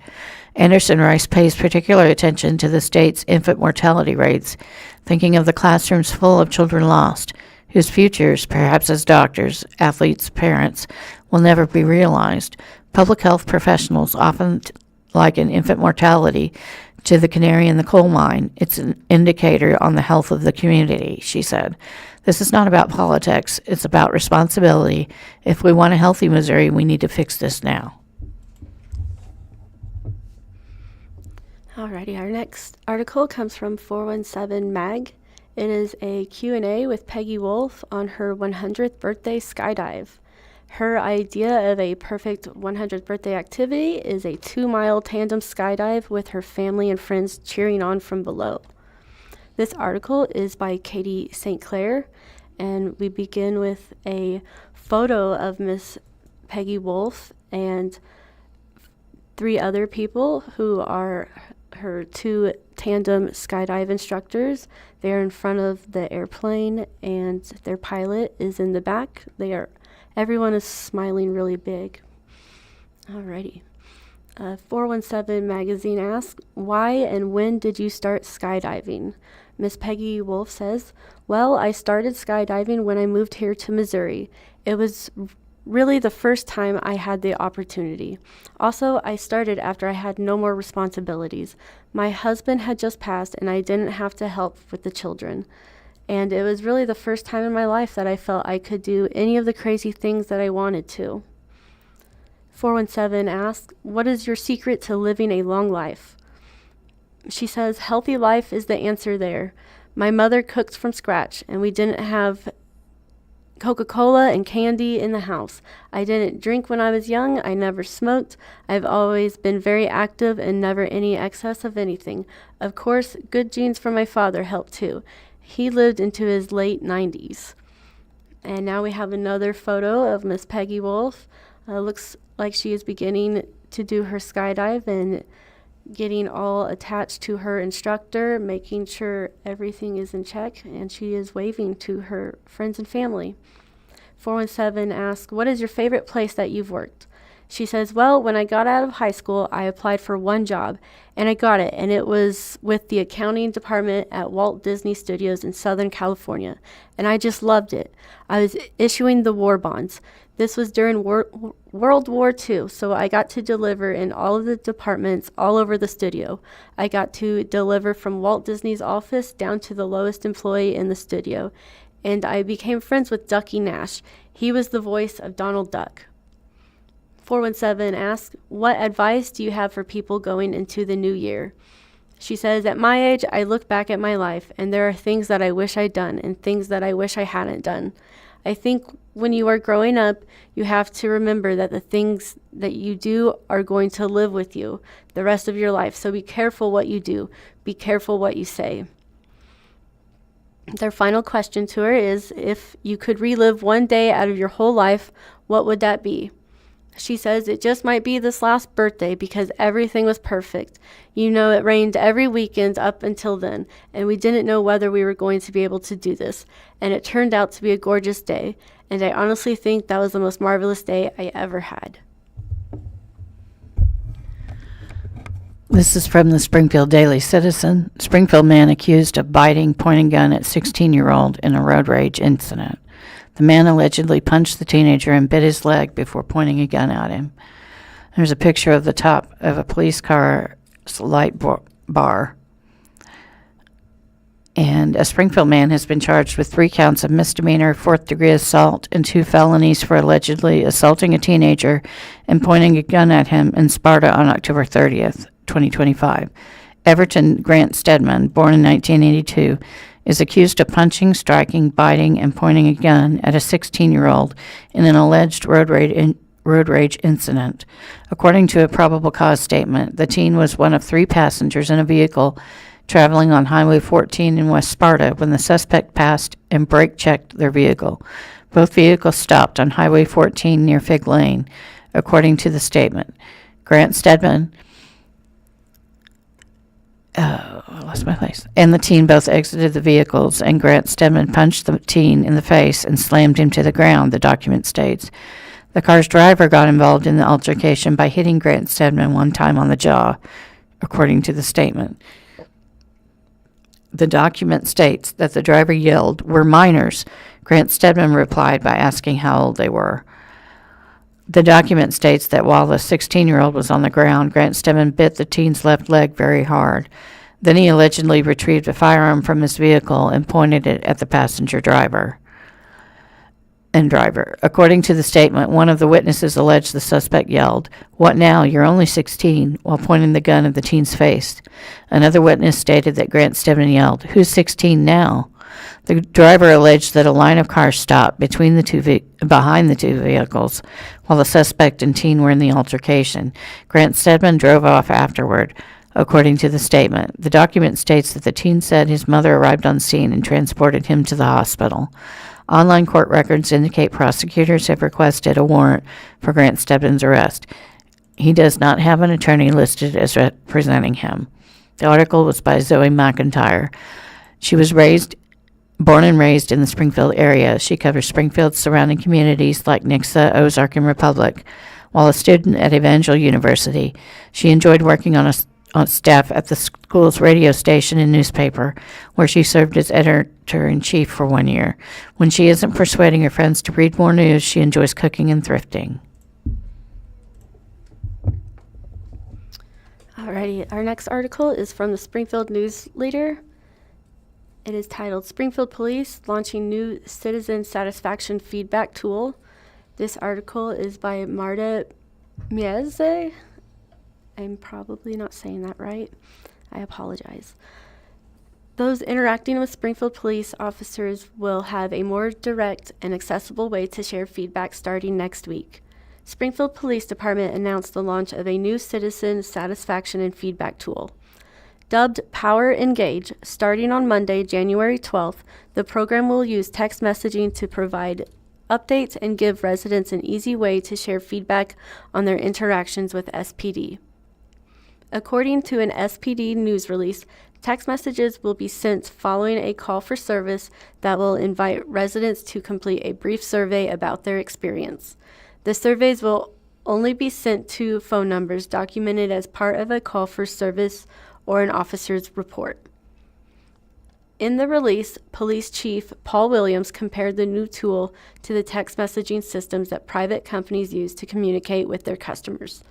Anderson Rice pays particular attention to the state's infant mortality rates, thinking of the classrooms full of children lost, whose futures, perhaps as doctors, athletes, parents, will never be realized. Public health professionals often liken infant mortality to the canary in the coal mine. It's an indicator on the health of the community, she said. This is not about politics. It's about responsibility. If we want a healthy Missouri, we need to fix this now. Alrighty, our next article comes from 417 Mag. It is a Q&A with Peggy Wolf on her 100th birthday skydive. Her idea of a perfect 100th birthday activity is a 2-mile tandem skydive with her family and friends cheering on from below. This article is by Katie St. Clair, and we begin with a photo of Miss Peggy Wolf and 3 other people who are her 2 tandem skydive instructors. They are in front of the airplane and their pilot is in the back. Everyone is smiling really big. Alrighty. 417 Magazine asks, why and when did you start skydiving? Miss Peggy Wolf says, well, I started skydiving when I moved here to Missouri. It was really the first time I had the opportunity. Also, I started after I had no more responsibilities. My husband had just passed and I didn't have to help with the children. And it was really the first time in my life that I felt I could do any of the crazy things that I wanted to. 417 asks, what is your secret to living a long life? She says, healthy life is the answer there. My mother cooked from scratch, and we didn't have Coca-Cola and candy in the house. I didn't drink when I was young. I never smoked. I've always been very active and never any excess of anything. Of course, good genes from my father helped too. He lived into his late 90s. And now we have another photo of Miss Peggy Wolf. Looks like she is beginning to do her skydive and getting all attached to her instructor, making sure everything is in check, and she is waving to her friends and family. 417 asks, what is your favorite place that you've worked? She says, well, when I got out of high school, I applied for one job, and I got it, and it was with the accounting department at Walt Disney Studios in Southern California, and I just loved it. I was issuing the war bonds. This was during World War II, so I got to deliver in all of the departments all over the studio. I got to deliver from Walt Disney's office down to the lowest employee in the studio, and I became friends with Ducky Nash. He was the voice of Donald Duck. 417 asks, what advice do you have for people going into the new year? She says, at my age, I look back at my life, and there are things that I wish I'd done and things that I wish I hadn't done. I think when you are growing up, you have to remember that the things that you do are going to live with you the rest of your life. So be careful what you do. Be careful what you say. Their final question to her is, if you could relive one day out of your whole life, what would that be? She says, it just might be this last birthday because everything was perfect. You know, it rained every weekend up until then, and we didn't know whether we were going to be able to do this. And it turned out to be a gorgeous day, and I honestly think that was the most marvelous day I ever had. This is from the Springfield Daily Citizen. Springfield man accused of biting, pointing gun at 16-year-old in a road rage incident. The man allegedly punched the teenager and bit his leg before pointing a gun at him. There's a picture of the top of a police car's light bar. And a Springfield man has been charged with 3 counts of misdemeanor, 4th-degree assault, and 2 felonies for allegedly assaulting a teenager and pointing a gun at him in Sparta on October 30th, 2025. Everton Grant Stedman, born in 1982, is accused of punching, striking, biting, and pointing a gun at a 16-year-old in an alleged road rage incident. According to a probable cause statement, the teen was one of 3 passengers in a vehicle traveling on Highway 14 in West Sparta when the suspect passed and brake-checked their vehicle. Both vehicles stopped on Highway 14 near Fig Lane, according to the statement. Grant Stedman and the teen both exited the vehicles, and Grant Stedman punched the teen in the face and slammed him to the ground, the document states. The car's driver got involved in the altercation by hitting Grant Stedman 1 time on the jaw, according to the statement. The document states that the driver yelled, "We're minors." Grant Stedman replied by asking how old they were. The document states that while the 16-year-old was on the ground, Grant Stedman bit the teen's left leg very hard. Then he allegedly retrieved a firearm from his vehicle and pointed it at the passenger driver. According to the statement, one of the witnesses alleged the suspect yelled, "What now? You're only 16," while pointing the gun at the teen's face. Another witness stated that Grant Stedman yelled, "Who's 16 now?" The driver alleged that a line of cars stopped behind the two vehicles while the suspect and teen were in the altercation. Grant Stedman drove off afterward, according to the statement. The document states that the teen said his mother arrived on scene and transported him to the hospital. Online court records indicate prosecutors have requested a warrant for Grant Stedman's arrest. He does not have an attorney listed as representing him. The article was by Zoe McIntyre. She was born and raised in the Springfield area. She covers Springfield's surrounding communities like Nixa, Ozark, and Republic. While a student at Evangel University, she enjoyed working on staff at the school's radio station and newspaper, where she served as editor-in-chief for 1 year. When she isn't persuading her friends to read more news, she enjoys cooking and thrifting. Alrighty, our next article is from the Springfield News-Leader. It is titled Springfield Police Launching New Citizen Satisfaction Feedback Tool. This article is by Marta Mieze. I'm probably not saying that right. I apologize. Those interacting with Springfield police officers will have a more direct and accessible way to share feedback starting next week. Springfield Police Department announced the launch of a new citizen satisfaction and feedback tool. Dubbed Power Engage, starting on Monday, January 12th, the program will use text messaging to provide updates and give residents an easy way to share feedback on their interactions with SPD. According to an SPD news release, text messages will be sent following a call for service that will invite residents to complete a brief survey about their experience. The surveys will only be sent to phone numbers documented as part of a call for service or an officer's report. In the release, Police Chief Paul Williams compared the new tool to the text messaging systems that private companies use to communicate with their customers.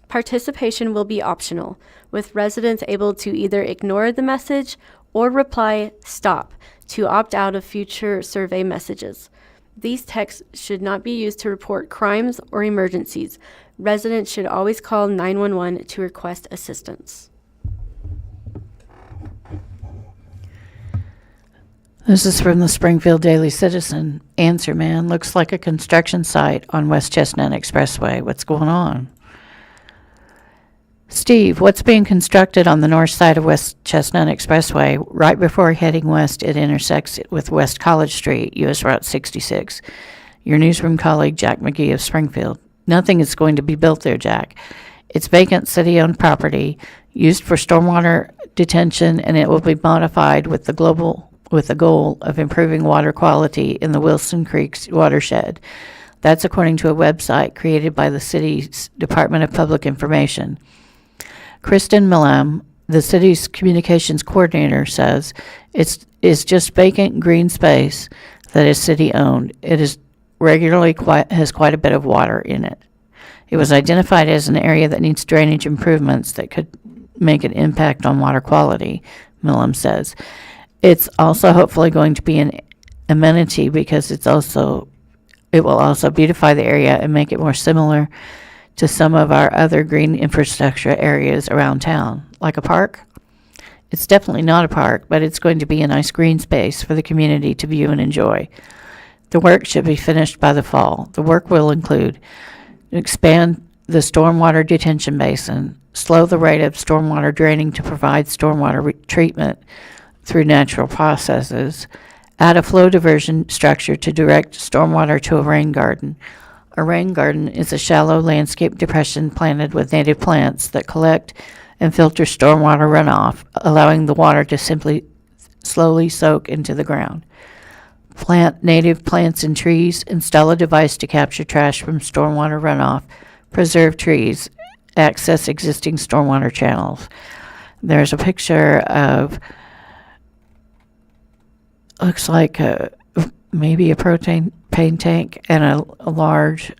Participation will be optional, with residents able to either ignore the message or reply "stop" to opt out of future survey messages. These texts should not be used to report crimes or emergencies. Residents should always call 911 to request assistance. This is from the Springfield Daily Citizen. Answer man, looks like a construction site on West Chestnut Expressway. What's going on? Steve, what's being constructed on the north side of West Chestnut Expressway? Right before heading west, it intersects with West College Street, U.S. Route 66. Your newsroom colleague, Jack McGee of Springfield. Nothing is going to be built there, Jack. It's vacant city-owned property used for stormwater detention, and it will be modified with the goal of improving water quality in the Wilson Creek's watershed. That's according to a website created by the city's Department of Public Information. Kristen Millam, the city's communications coordinator, says it's just vacant green space that is city-owned. It is has quite a bit of water in it. It was identified as an area that needs drainage improvements that could make an impact on water quality, Millam says. It's also hopefully going to be an amenity because it will also beautify the area and make it more similar to some of our other green infrastructure areas around town, like a park. It's definitely not a park, but it's going to be a nice green space for the community to view and enjoy. The work should be finished by the fall. The work will include expand the stormwater detention basin, slow the rate of stormwater draining to provide stormwater treatment through natural processes, add a flow diversion structure to direct stormwater to a rain garden. A rain garden is a shallow landscape depression planted with native plants that collect and filter stormwater runoff, allowing the water to simply slowly soak into the ground. Plant native plants and trees, install a device to capture trash from stormwater runoff, preserve trees, access existing stormwater channels. There's a picture of, looks like maybe a propane tank and a large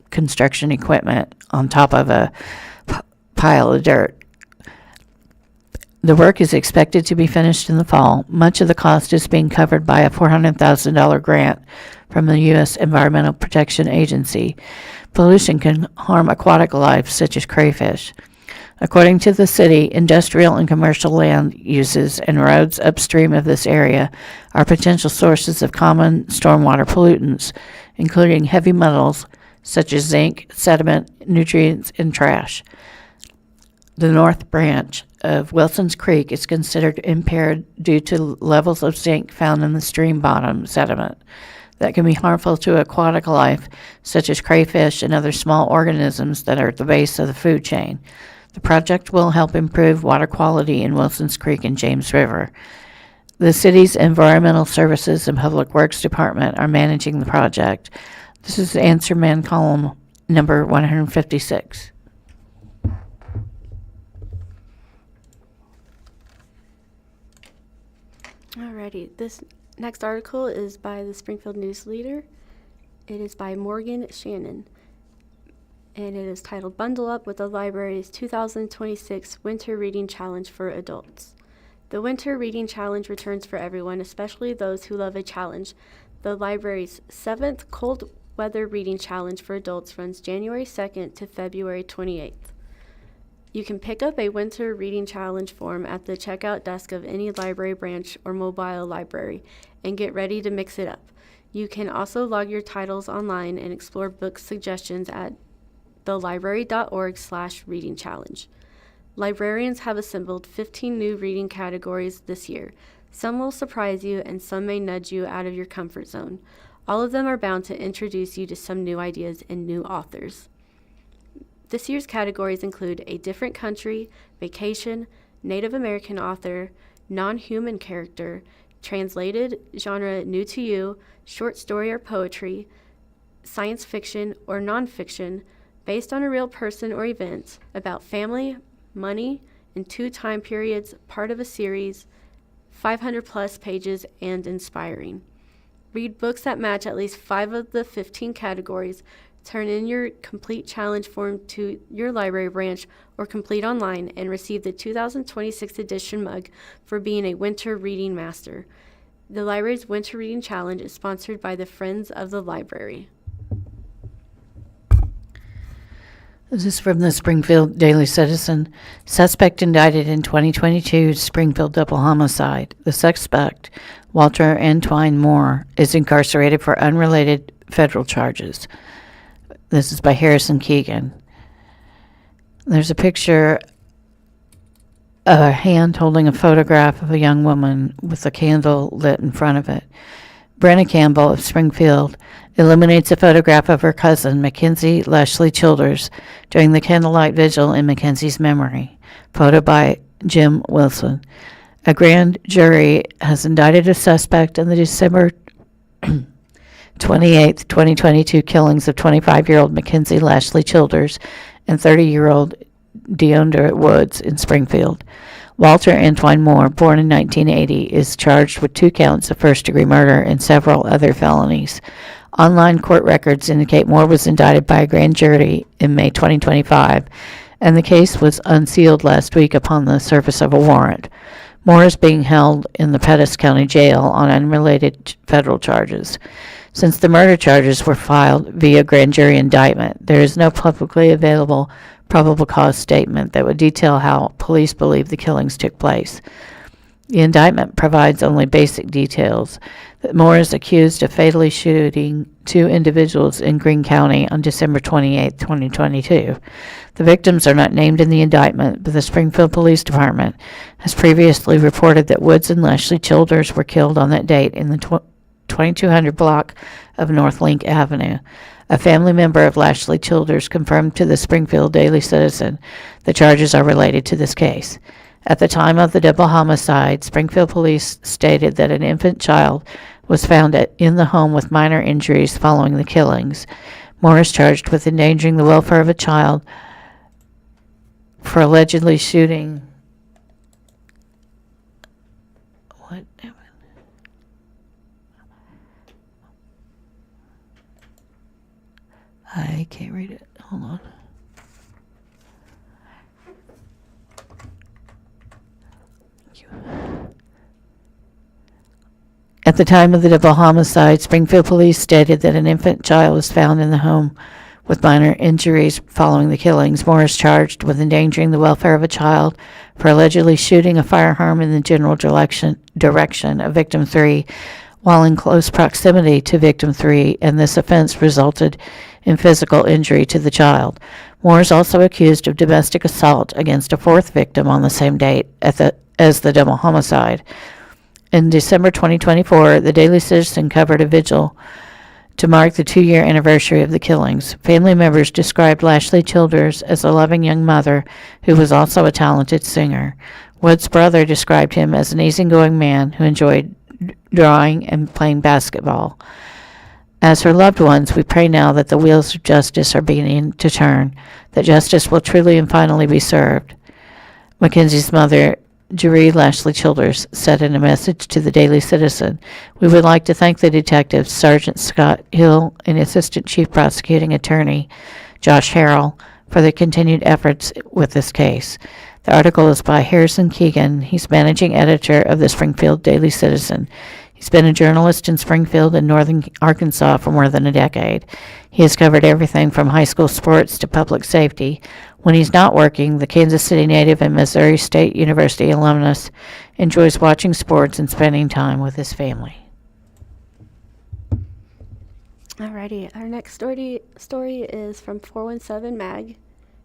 construction equipment on top of a pile of dirt. The work is expected to be finished in the fall. Much of the cost is being covered by a $400,000 grant from the U.S. Environmental Protection Agency. Pollution can harm aquatic life, such as crayfish. According to the city, industrial and commercial land uses and roads upstream of this area are potential sources of common stormwater pollutants, including heavy metals such as zinc, sediment, nutrients, and trash. The North Branch of Wilson's Creek is considered impaired due to levels of zinc found in the stream bottom sediment that can be harmful to aquatic life, such as crayfish and other small organisms that are at the base of the food chain. The project will help improve water quality in Wilson's Creek and James River. The city's Environmental Services and Public Works Department are managing the project. This is Answer Man column number 156. Alrighty, this next article is by the Springfield News-Leader. It is by Morgan Shannon, and it is titled Bundle Up with the Library's 2026 Winter Reading Challenge for Adults. The Winter Reading Challenge returns for everyone, especially those who love a challenge. The library's 7th Cold Weather Reading Challenge for Adults runs January 2nd to February 28th. You can pick up a Winter Reading Challenge form at the checkout desk of any library branch or mobile library and get ready to mix it up. You can also log your titles online and explore book suggestions at thelibrary.org/reading challenge. Librarians have assembled 15 new reading categories this year. Some will surprise you and some may nudge you out of your comfort zone. All of them are bound to introduce you to some new ideas and new authors. This year's categories include a different country, vacation, Native American author, non-human character, translated genre new to you, short story or poetry, science fiction or nonfiction, based on a real person or event, about family, money, in 2 time periods, part of a series, 500 plus pages, and inspiring. Read books that match at least 5 of the 15 categories. Turn in your complete challenge form to your library branch or complete online and receive the 2026 edition mug for being a winter reading master. The library's Winter Reading Challenge is sponsored by the Friends of the Library. This is from the Springfield Daily Citizen. Suspect indicted in 2022 Springfield double homicide. The suspect, Walter Antoine Moore, is incarcerated for unrelated federal charges. This is by Harrison Keegan. There's a picture of a hand holding a photograph of a young woman with a candle lit in front of it. Brenna Campbell of Springfield illuminates a photograph of her cousin, Mackenzie Leslie Childers, during the candlelight vigil in Mackenzie's memory. Photo by Jim Wilson. A grand jury has indicted a suspect in the December 28th, 2022 killings of 25-year-old Mackenzie Leslie Childers and 30-year-old Deondra Woods in Springfield. Walter Antoine Moore, born in 1980, is charged with 2 counts of first-degree murder and several other felonies. Online court records indicate Moore was indicted by a grand jury in May 2025, and the case was unsealed last week upon the service of a warrant. Moore is being held in the Pettis County Jail on unrelated federal charges. Since the murder charges were filed via grand jury indictment, there is no publicly available probable cause statement that would detail how police believe the killings took place. The indictment provides only basic details that Moore is accused of fatally shooting 2 individuals in Greene County on December 28, 2022. The victims are not named in the indictment, but the Springfield Police Department has previously reported that Woods and Leslie Childers were killed on that date in the 2200 block of North Link Avenue. A family member of Leslie Childers confirmed to the Springfield Daily Citizen the charges are related to this case. At the time of the double homicide, Springfield police stated that an infant child was found in the home with minor injuries following the killings. Moore is charged with endangering the welfare of a child for allegedly shooting. What? I can't read it. Hold on. At the time of the double homicide, Springfield police stated that an infant child was found in the home with minor injuries following the killings. Moore is charged with endangering the welfare of a child for allegedly shooting a firearm in the general direction of victim 3 while in close proximity to victim 3, and this offense resulted in physical injury to the child. Moore is also accused of domestic assault against a 4th victim on the same date as the double homicide. In December 2024, the Daily Citizen covered a vigil to mark the 2-year anniversary of the killings. Family members described Leslie Childers as a loving young mother who was also a talented singer. Wood's brother described him as an easygoing man who enjoyed drawing and playing basketball. As her loved ones, we pray now that the wheels of justice are beginning to turn, that justice will truly and finally be served. Mackenzie's mother, Jeree Leslie Childers, said in a message to the Daily Citizen, "We would like to thank the detectives, Sergeant Scott Hill and Assistant Chief Prosecuting Attorney Josh Harrell, for their continued efforts with this case." The article is by Harrison Keegan. He's managing editor of the Springfield Daily Citizen. He's been a journalist in Springfield and northern Arkansas for more than a decade. He has covered everything from high school sports to public safety. When he's not working, the Kansas City native and Missouri State University alumnus enjoys watching sports and spending time with his family. Alrighty, our next story is from 417 Mag.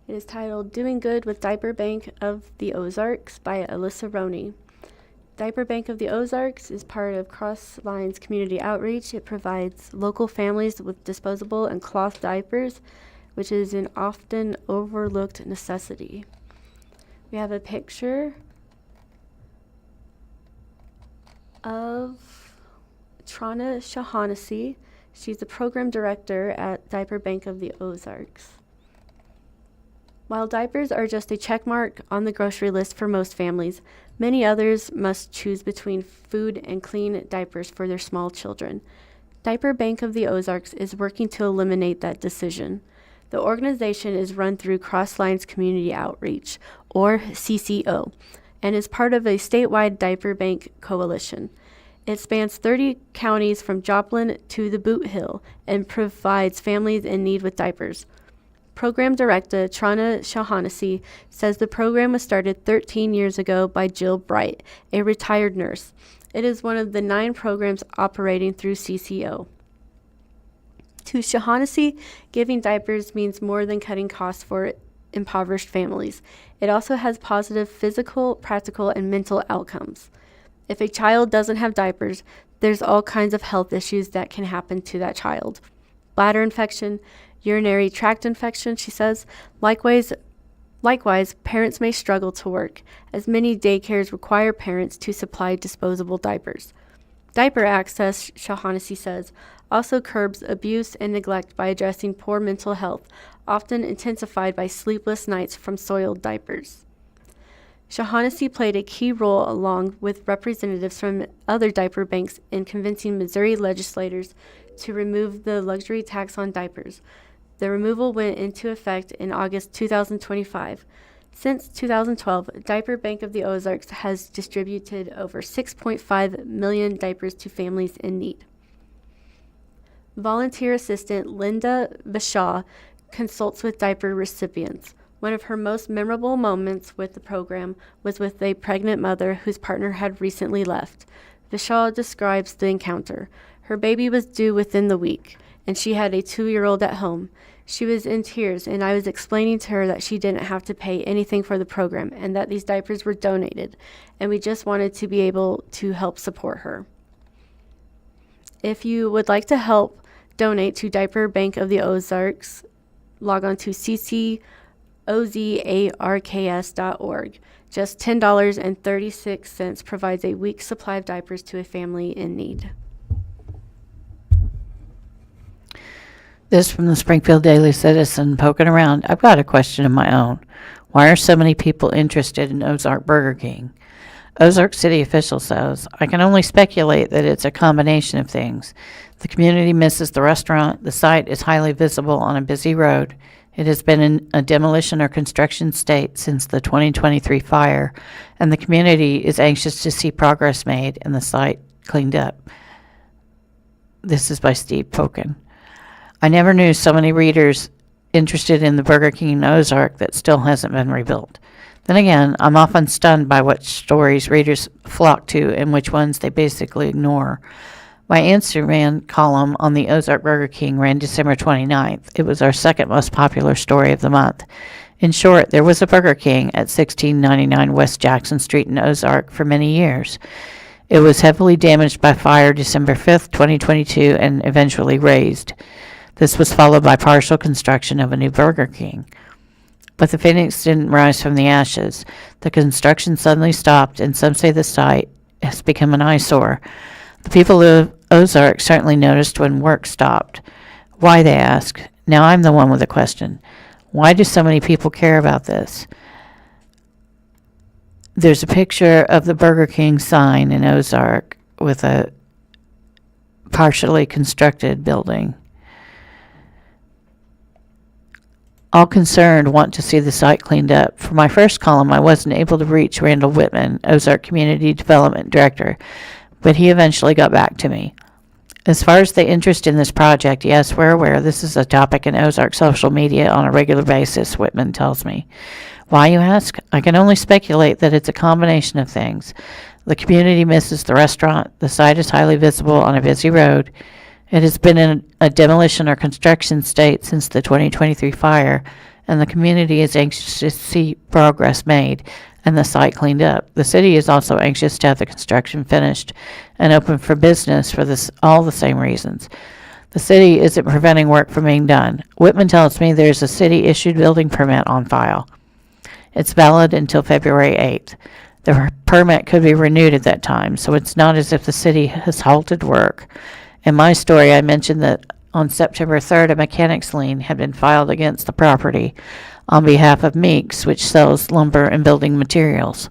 It is titled Doing Good with Diaper Bank of the Ozarks by Alyssa Roney. Diaper Bank of the Ozarks is part of Cross Lines Community Outreach. It provides local families with disposable and cloth diapers, which is an often overlooked necessity. We have a picture of Trana Shaughnessy. She's the program director at Diaper Bank of the Ozarks. While diapers are just a check mark on the grocery list for most families, many others must choose between food and clean diapers for their small children. Diaper Bank of the Ozarks is working to eliminate that decision. The organization is run through Cross Lines Community Outreach, or CCO, and is part of a statewide diaper bank coalition. It spans 30 counties from Joplin to the Boot Hill and provides families in need with diapers. Program Director Trana Shaughnessy says the program was started 13 years ago by Jill Bright, a retired nurse. It is one of the 9 programs operating through CCO. To Shaughnessy, giving diapers means more than cutting costs for impoverished families. It also has positive physical, practical, and mental outcomes. If a child doesn't have diapers, there's all kinds of health issues that can happen to that child. Bladder infection, urinary tract infection, she says. Likewise, parents may struggle to work, as many daycares require parents to supply disposable diapers. Diaper access, Shaughnessy says, also curbs abuse and neglect by addressing poor mental health, often intensified by sleepless nights from soiled diapers. Shaughnessy played a key role along with representatives from other diaper banks in convincing Missouri legislators to remove the luxury tax on diapers. The removal went into effect in August 2025. Since 2012, Diaper Bank of the Ozarks has distributed over 6.5 million diapers to families in need. Volunteer assistant Linda Bashaw consults with diaper recipients. One of her most memorable moments with the program was with a pregnant mother whose partner had recently left. Bashaw describes the encounter. Her baby was due within the week, and she had a 2-year-old at home. She was in tears, and I was explaining to her that she didn't have to pay anything for the program and that these diapers were donated, and we just wanted to be able to help support her. If you would like to help donate to Diaper Bank of the Ozarks, log on to ccozarks.org. Just $10.36 provides a week's supply of diapers to a family in need. This from the Springfield Daily Citizen. Poking around, I've got a question of my own. Why are so many people interested in Ozark Burger King? Ozark City official says, I can only speculate that it's a combination of things. The community misses the restaurant. The site is highly visible on a busy road. It has been in a demolition or construction state since the 2023 fire, and the community is anxious to see progress made and the site cleaned up. This is by Steve Pokin. I never knew so many readers interested in the Burger King in Ozark that still hasn't been rebuilt. Then again, I'm often stunned by what stories readers flock to and which ones they basically ignore. My Instagram column on the Ozark Burger King ran December 29th. It was our second most popular story of the month. In short, there was a Burger King at 1699 West Jackson Street in Ozark for many years. It was heavily damaged by fire December 5th, 2022, and eventually razed. This was followed by partial construction of a new Burger King. But the phoenix didn't rise from the ashes. The construction suddenly stopped, and some say the site has become an eyesore. The people of Ozark certainly noticed when work stopped. Why, they ask. Now I'm the one with a question. Why do so many people care about this? There's a picture of the Burger King sign in Ozark with a partially constructed building. All concerned want to see the site cleaned up. For my first column, I wasn't able to reach Randall Whitman, Ozark Community Development Director, but he eventually got back to me. As far as the interest in this project, yes, we're aware this is a topic in Ozark social media on a regular basis, Whitman tells me. Why, you ask? I can only speculate that it's a combination of things. The community misses the restaurant. The site is highly visible on a busy road. It has been in a demolition or construction state since the 2023 fire, and the community is anxious to see progress made and the site cleaned up. The city is also anxious to have the construction finished and open for business for all the same reasons. The city isn't preventing work from being done. Whitman tells me there's a city-issued building permit on file. It's valid until February 8th. The permit could be renewed at that time, so it's not as if the city has halted work. In my story, I mentioned that on September 3rd, a mechanics lien had been filed against the property on behalf of Meeks, which sells lumber and building materials.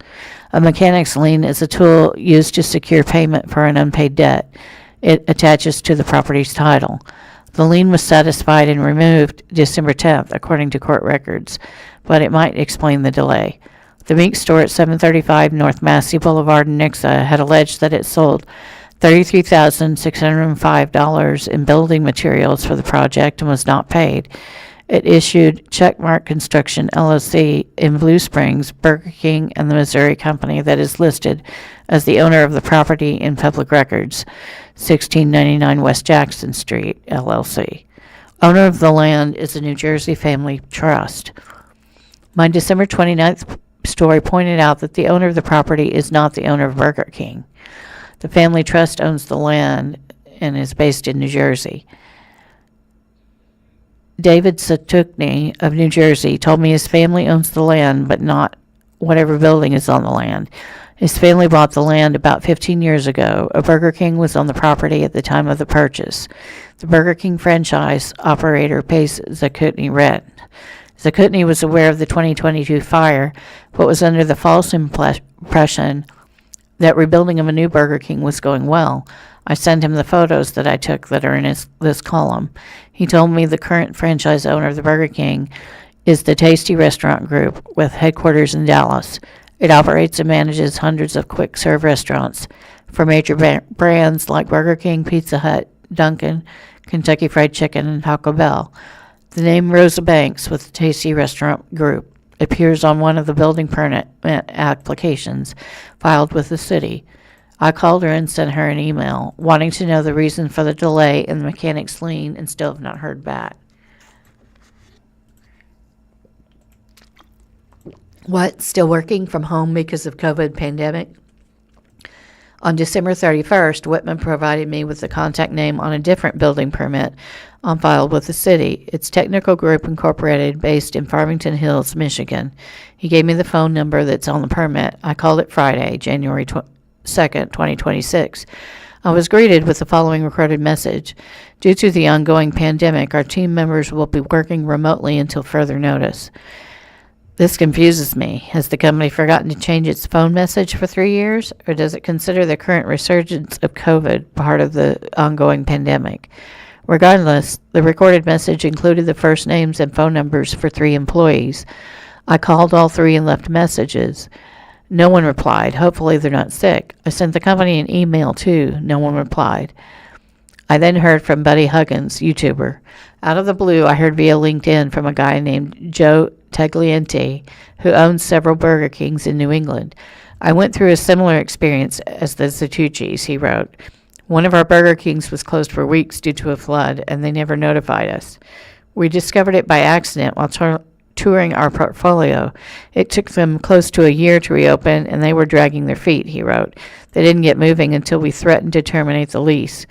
A mechanics lien is a tool used to secure payment for an unpaid debt. It attaches to the property's title. The lien was satisfied and removed December 10th, according to court records, but it might explain the delay. The Meeks store at 735 North Massey Boulevard in Nixa had alleged that it sold $33,605 in building materials for the project and was not paid. It issued Checkmark Construction LLC in Blue Springs, Burger King, and the Missouri company that is listed as the owner of the property in public records, 1699 West Jackson Street, LLC. Owner of the land is a New Jersey family trust. My December 29th story pointed out that the owner of the property is not the owner of Burger King. The family trust owns the land and is based in New Jersey. David Satukny of New Jersey told me his family owns the land but not whatever building is on the land. His family bought the land about 15 years ago. A Burger King was on the property at the time of the purchase. The Burger King franchise operator pays Zakutny rent. Zakutny was aware of the 2022 fire, but was under the false impression that rebuilding of a new Burger King was going well. I sent him the photos that I took that are in this column. He told me the current franchise owner of the Burger King is the Tasty Restaurant Group with headquarters in Dallas. It operates and manages hundreds of quick-serve restaurants for major brands like Burger King, Pizza Hut, Dunkin', Kentucky Fried Chicken, and Taco Bell. The name Rosa Banks with the Tasty Restaurant Group appears on one of the building permit applications filed with the city. I called her and sent her an email wanting to know the reason for the delay in the mechanic's lien and still have not heard back. What? Still working from home because of COVID pandemic? On December 31st, Whitman provided me with the contact name on a different building permit on file with the city. It's Technical Group Incorporated, based in Farmington Hills, Michigan. He gave me the phone number that's on the permit. I called it Friday, January 2nd, 2026. I was greeted with the following recorded message. Due to the ongoing pandemic, our team members will be working remotely until further notice. This confuses me. Has the company forgotten to change its phone message for 3 years, or does it consider the current resurgence of COVID part of the ongoing pandemic? Regardless, the recorded message included the first names and phone numbers for 3 employees. I called all 3 and left messages. No one replied. Hopefully they're not sick. I sent the company an email too. No one replied. I then heard from Buddy Huggins, YouTuber. Out of the blue, I heard via LinkedIn from a guy named Joe Tagliente, who owns several Burger Kings in New England. I went through a similar experience as the Zatucci's, he wrote. One of our Burger Kings was closed for weeks due to a flood, and they never notified us. We discovered it by accident while touring our portfolio. It took them close to a year to reopen, and they were dragging their feet, he wrote. They didn't get moving until we threatened to terminate the lease.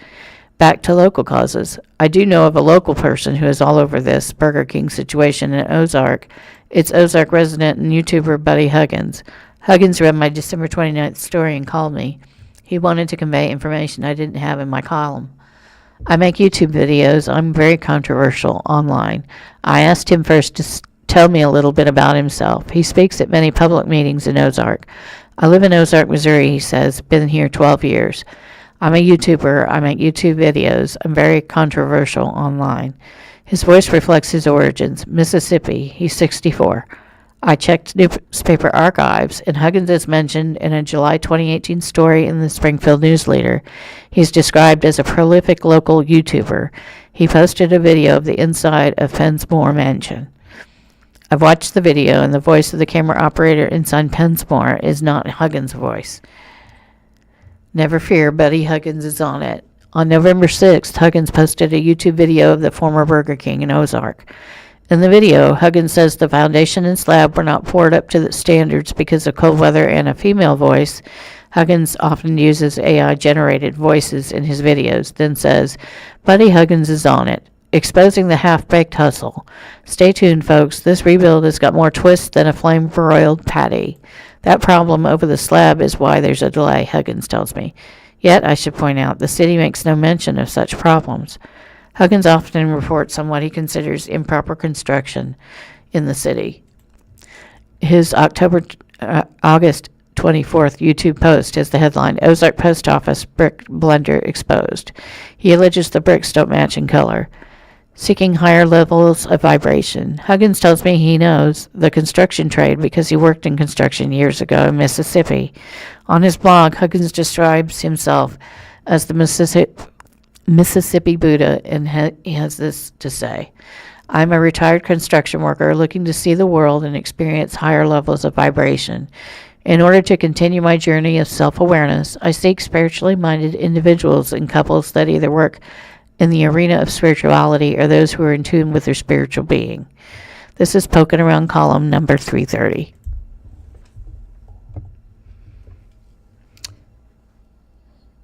Back to local causes. I do know of a local person who is all over this Burger King situation in Ozark. It's Ozark resident and YouTuber Buddy Huggins. Huggins read my December 29th story and called me. He wanted to convey information I didn't have in my column. I make YouTube videos. I'm very controversial online. I asked him first to tell me a little bit about himself. He speaks at many public meetings in Ozark. I live in Ozark, Missouri, he says. Been here 12 years. I'm a YouTuber. I make YouTube videos. I'm very controversial online. His voice reflects his origins. Mississippi. He's 64. I checked newspaper archives, and Huggins is mentioned in a July 2018 story in the Springfield News-Leader. He's described as a prolific local YouTuber. He posted a video of the inside of Pensmore Mansion. I've watched the video, and the voice of the camera operator inside Pensmore is not Huggins' voice. Never fear, Buddy Huggins is on it. On November 6th, Huggins posted a YouTube video of the former Burger King in Ozark. In the video, Huggins says the foundation and slab were not poured up to the standards because of cold weather and a female voice. Huggins often uses AI-generated voices in his videos, then says, Buddy Huggins is on it, exposing the half-baked hustle. Stay tuned, folks. This rebuild has got more twists than a flame-broiled patty. That problem over the slab is why there's a delay, Huggins tells me. Yet, I should point out, the city makes no mention of such problems. Huggins often reports on what he considers improper construction in the city. His August 24th YouTube post has the headline, Ozark Post Office Brick Blunder Exposed. He alleges the bricks don't match in color. Seeking higher levels of vibration. Huggins tells me he knows the construction trade because he worked in construction years ago in Mississippi. On his blog, Huggins describes himself as the Mississippi Buddha, and he has this to say. I'm a retired construction worker looking to see the world and experience higher levels of vibration. In order to continue my journey of self-awareness, I seek spiritually minded individuals and couples that either work in the arena of spirituality or those who are in tune with their spiritual being. This is Poking Around column number 330.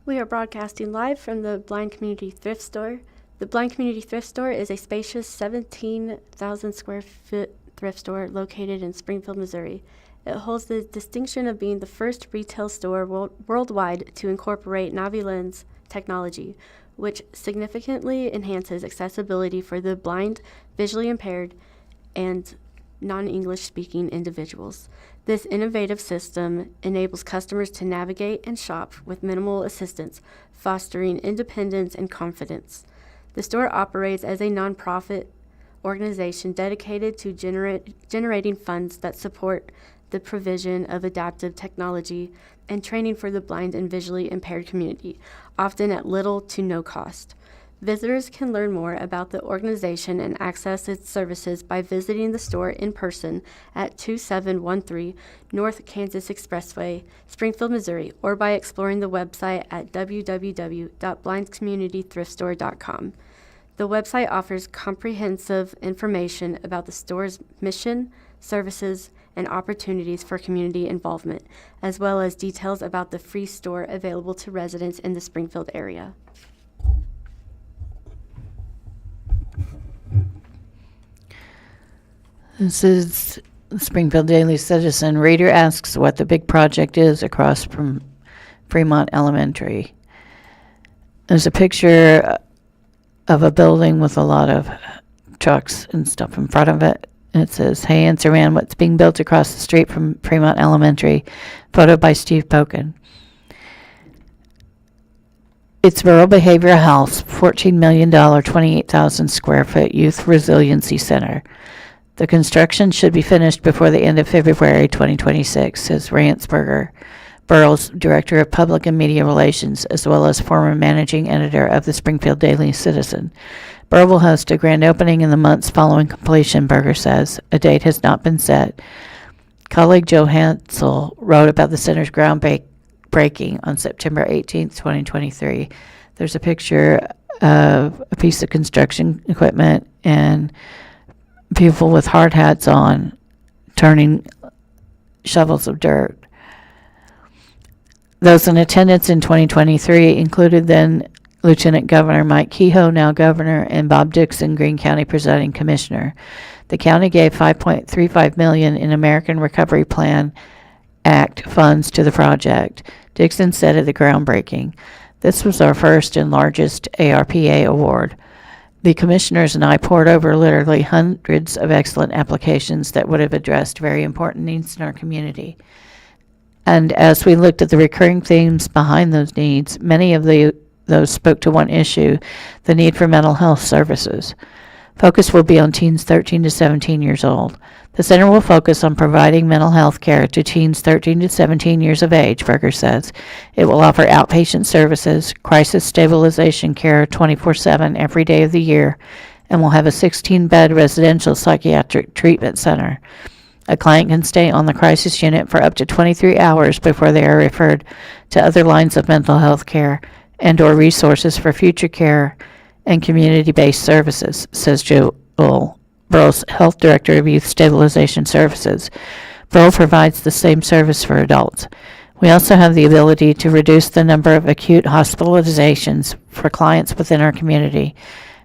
We are broadcasting live from the Blind Community Thrift Store. The Blind Community Thrift Store is a spacious 17,000 square foot thrift store located in Springfield, Missouri. It holds the distinction of being the first retail store worldwide to incorporate NaviLens technology, which significantly enhances accessibility for the blind, visually impaired, and non-English speaking individuals. This innovative system enables customers to navigate and shop with minimal assistance, fostering independence and confidence. The store operates as a nonprofit organization dedicated to generating funds that support the provision of adaptive technology and training for the blind and visually impaired community, often at little to no cost. Visitors can learn more about the organization and access its services by visiting the store in person at 2713 North Kansas Expressway, Springfield, Missouri, or by exploring the website at www.blindcommunitythriftstore.com. The website offers comprehensive information about the store's mission, services, and opportunities for community involvement, as well as details about the free store available to residents in the Springfield area. This is the Springfield Daily Citizen. Reader asks what the big project is across from Fremont Elementary. There's a picture of a building with a lot of trucks and stuff in front of it. And it says, "Hey, answer man, what's being built across the street from Fremont Elementary?" Photo by Steve Pokin. It's Rural Behavioral Health, $14 million, 28,000 square foot youth resiliency center. The construction should be finished before the end of February 2026, says Rance Burrows, Director of Public and Media Relations, as well as former managing editor of the Springfield Daily Citizen. Burrow will host a grand opening in the months following completion, Berger says. A date has not been set. Colleague Joe Hansel wrote about the center's groundbreaking on September 18, 2023. There's a picture of a piece of construction equipment and people with hard hats on turning shovels of dirt. Those in attendance in 2023 included then Lieutenant Governor Mike Kehoe, now Governor, and Bob Dixon, Greene County Presiding Commissioner. The county gave $5.35 million in American Recovery Plan Act funds to the project. Dixon said at the groundbreaking, "This was our first and largest ARPA award. The commissioners and I poured over literally hundreds of excellent applications that would have addressed very important needs in our community. And as we looked at the recurring themes behind those needs, many of those spoke to one issue, the need for mental health services. Focus will be on teens 13 to 17 years old. The center will focus on providing mental health care to teens 13 to 17 years of age," Berger says. "It will offer outpatient services, crisis stabilization care 24/7 every day of the year, and will have a 16-bed residential psychiatric treatment center. A client can stay on the crisis unit for up to 23 hours before they are referred to other lines of mental health care and/or resources for future care and community-based services," says Joe Burrows, Health Director of Youth Stabilization Services. "Burrow provides the same service for adults. We also have the ability to reduce the number of acute hospitalizations for clients within our community,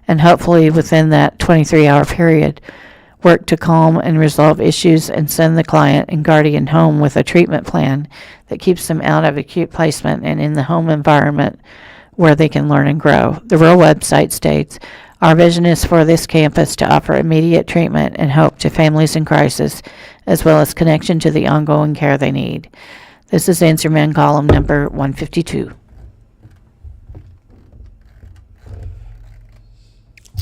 and hopefully within that 23-hour period, work to calm and resolve issues and send the client and guardian home with a treatment plan that keeps them out of acute placement and in the home environment where they can learn and grow." The Rural website states, "Our vision is for this campus to offer immediate treatment and hope to families in crisis, as well as connection to the ongoing care they need." This is Answer Man column number 152.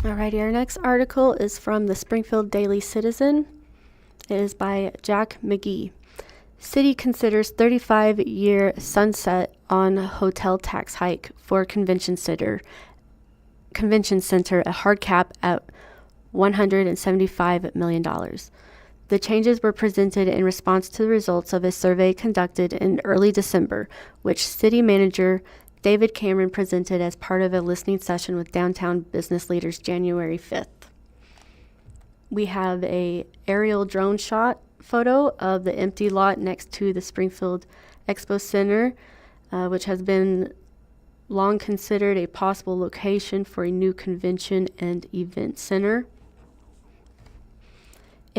Alrighty, our next article is from the Springfield Daily Citizen. It is by Jack McGee. City considers 35-year sunset on hotel tax hike for convention center, a hard cap at $175 million. The changes were presented in response to the results of a survey conducted in early December, which City Manager David Cameron presented as part of a listening session with downtown business leaders January 5th. We have a aerial drone shot photo of the empty lot next to the Springfield Expo Center, which has been long considered a possible location for a new convention and event center.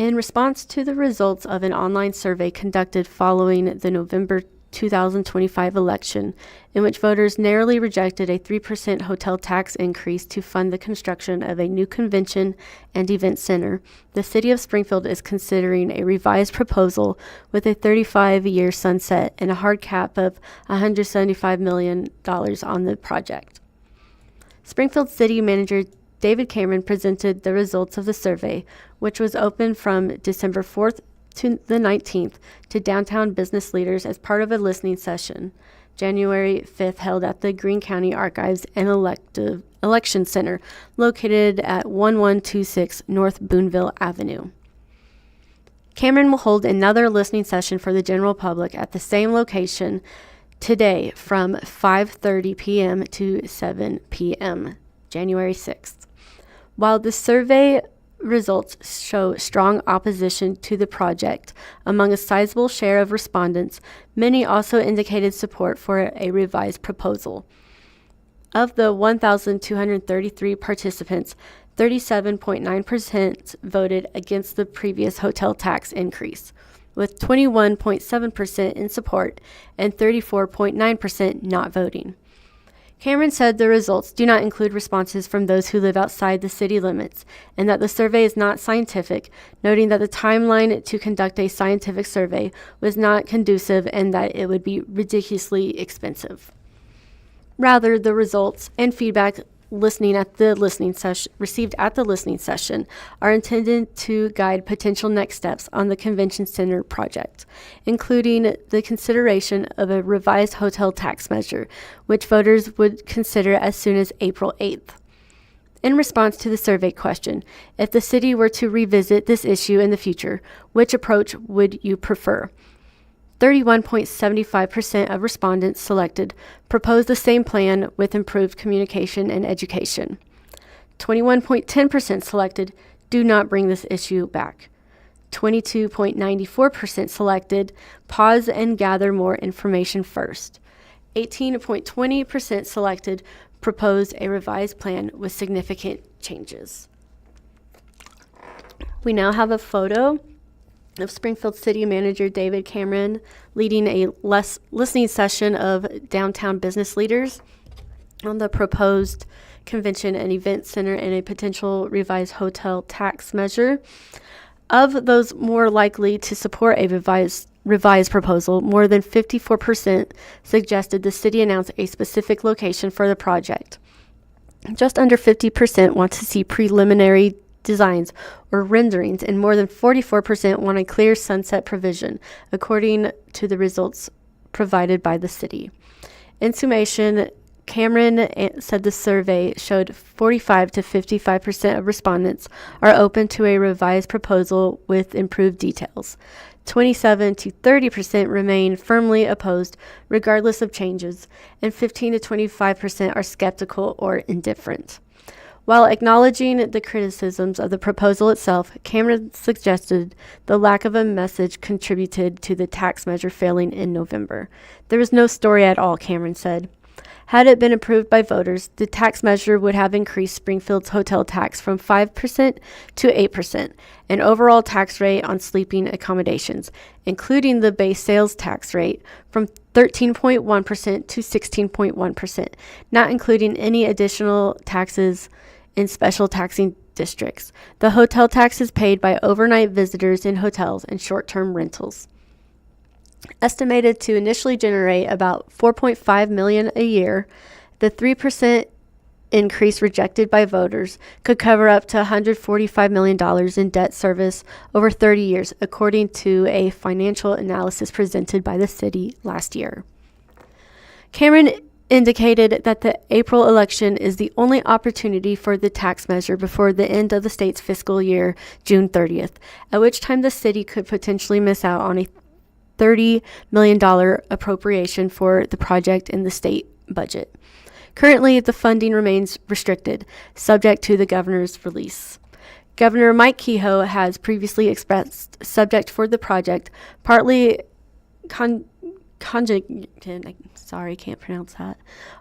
In response to the results of an online survey conducted following the November 2025 election, in which voters narrowly rejected a 3% hotel tax increase to fund the construction of a new convention and event center, the City of Springfield is considering a revised proposal with a 35-year sunset and a hard cap of $175 million on the project. Springfield City Manager David Cameron presented the results of the survey, which was open from December 4th to the 19th to downtown business leaders as part of a listening session, January 5th, held at the Greene County Archives and Election Center, located at 1126 North Boonville Avenue. Cameron will hold another listening session for the general public at the same location today from 5:30 p.m. to 7 p.m., January 6th. While the survey results show strong opposition to the project among a sizable share of respondents, many also indicated support for a revised proposal. Of the 1,233 participants, 37.9% voted against the previous hotel tax increase, with 21.7% in support and 34.9% not voting. Cameron said the results do not include responses from those who live outside the city limits and that the survey is not scientific, noting that the timeline to conduct a scientific survey was not conducive and that it would be ridiculously expensive. Rather, the results and feedback received at the listening session are intended to guide potential next steps on the convention center project, including the consideration of a revised hotel tax measure, which voters would consider as soon as April 8th. In response to the survey question, if the city were to revisit this issue in the future, which approach would you prefer? 31.75% of respondents selected proposed the same plan with improved communication and education. 21.10% selected do not bring this issue back. 22.94% selected pause and gather more information first. 18.20% selected proposed a revised plan with significant changes. We now have a photo of Springfield City Manager David Cameron leading a listening session of downtown business leaders on the proposed convention and event center and a potential revised hotel tax measure. Of those more likely to support a revised proposal, more than 54% suggested the city announce a specific location for the project. Just under 50% want to see preliminary designs or renderings, and more than 44% want a clear sunset provision, according to the results provided by the city. In summation, Cameron said the survey showed 45 to 55% of respondents are open to a revised proposal with improved details. 27 to 30% remain firmly opposed regardless of changes, and 15 to 25% are skeptical or indifferent. While acknowledging the criticisms of the proposal itself, Cameron suggested the lack of a message contributed to the tax measure failing in November. There was no story at all, Cameron said. Had it been approved by voters, the tax measure would have increased Springfield's hotel tax from 5% to 8%, an overall tax rate on sleeping accommodations, including the base sales tax rate, from 13.1% to 16.1%, not including any additional taxes in special taxing districts. The hotel tax is paid by overnight visitors in hotels and short-term rentals. Estimated to initially generate about $4.5 million a year, the 3% increase rejected by voters could cover up to $145 million in debt service over 30 years, according to a financial analysis presented by the city last year. Cameron indicated that the April election is the only opportunity for the tax measure before the end of the state's fiscal year, June 30th, at which time the city could potentially miss out on a $30 million appropriation for the project in the state budget. Currently, the funding remains restricted, subject to the governor's release. Governor Mike Kehoe has previously expressed subject for the project, partly can't pronounce that,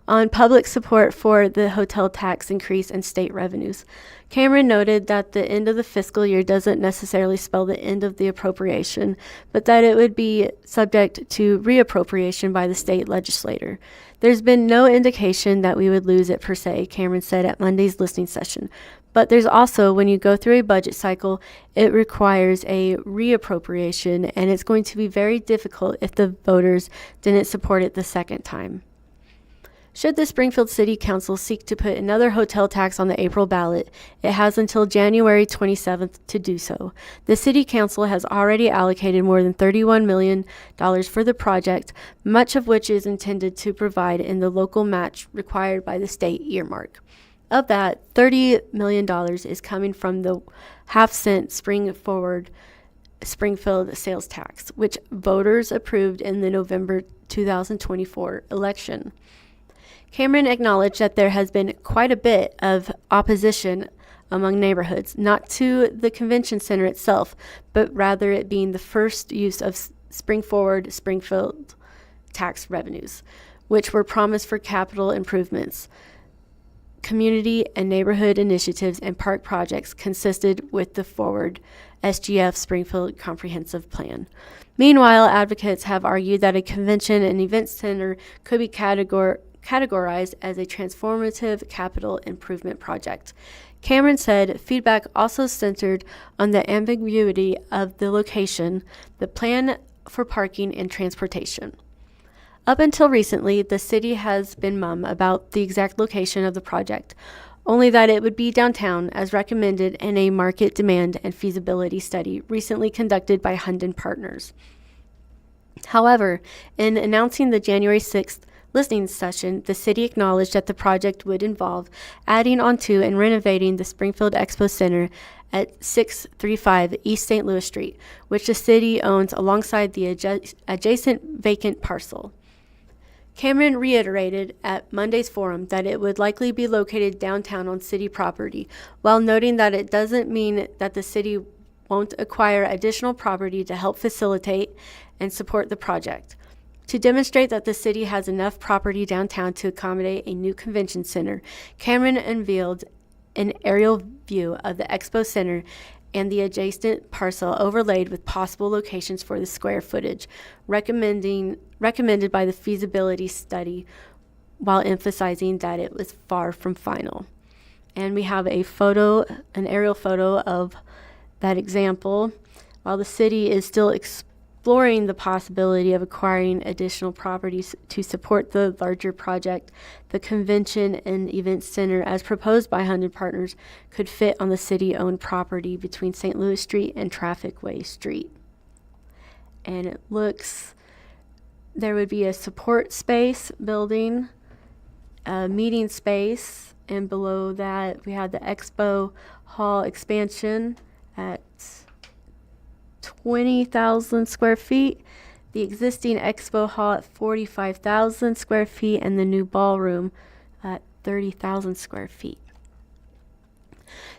on public support for the hotel tax increase and state revenues. Cameron noted that the end of the fiscal year doesn't necessarily spell the end of the appropriation, but that it would be subject to reappropriation by the state legislature. There's been no indication that we would lose it per se, Cameron said at Monday's listening session. But there's also, when you go through a budget cycle, it requires a reappropriation, and it's going to be very difficult if the voters didn't support it the second time. Should the Springfield City Council seek to put another hotel tax on the April ballot, it has until January 27th to do so. The City Council has already allocated more than $31 million for the project, much of which is intended to provide in the local match required by the state earmark. Of that, $30 million is coming from the half-cent Springfield sales tax, which voters approved in the November 2024 election. Cameron acknowledged that there has been quite a bit of opposition among neighborhoods, not to the convention center itself, but rather it being the first use of Springfield tax revenues, which were promised for capital improvements. Community and neighborhood initiatives and park projects consisted with the forward SGF Springfield Comprehensive Plan. Meanwhile, advocates have argued that a convention and event center could be categorized as a transformative capital improvement project. Cameron said feedback also centered on the ambiguity of the location, the plan for parking, and transportation. Up until recently, the city has been mum about the exact location of the project, only that it would be downtown as recommended in a market demand and feasibility study recently conducted by Hunden Partners. However, in announcing the January 6th listening session, the city acknowledged that the project would involve adding onto and renovating the Springfield Expo Center at 635 East St. Louis Street, which the city owns alongside the adjacent vacant parcel. Cameron reiterated at Monday's forum that it would likely be located downtown on city property, while noting that it doesn't mean that the city won't acquire additional property to help facilitate and support the project. To demonstrate that the city has enough property downtown to accommodate a new convention center, Cameron unveiled an aerial view of the Expo Center and the adjacent parcel overlaid with possible locations for the square footage, recommended by the feasibility study, while emphasizing that it was far from final. And we have an aerial photo of that example. While the city is still exploring the possibility of acquiring additional properties to support the larger project, the convention and event center, as proposed by Hunden Partners, could fit on the city-owned property between St. Louis Street and Traffic Way Street. And it looks, there would be a support space building, a meeting space, and below that we had the Expo Hall expansion at 20,000 square feet, the existing Expo Hall at 45,000 square feet, and the new ballroom at 30,000 square feet.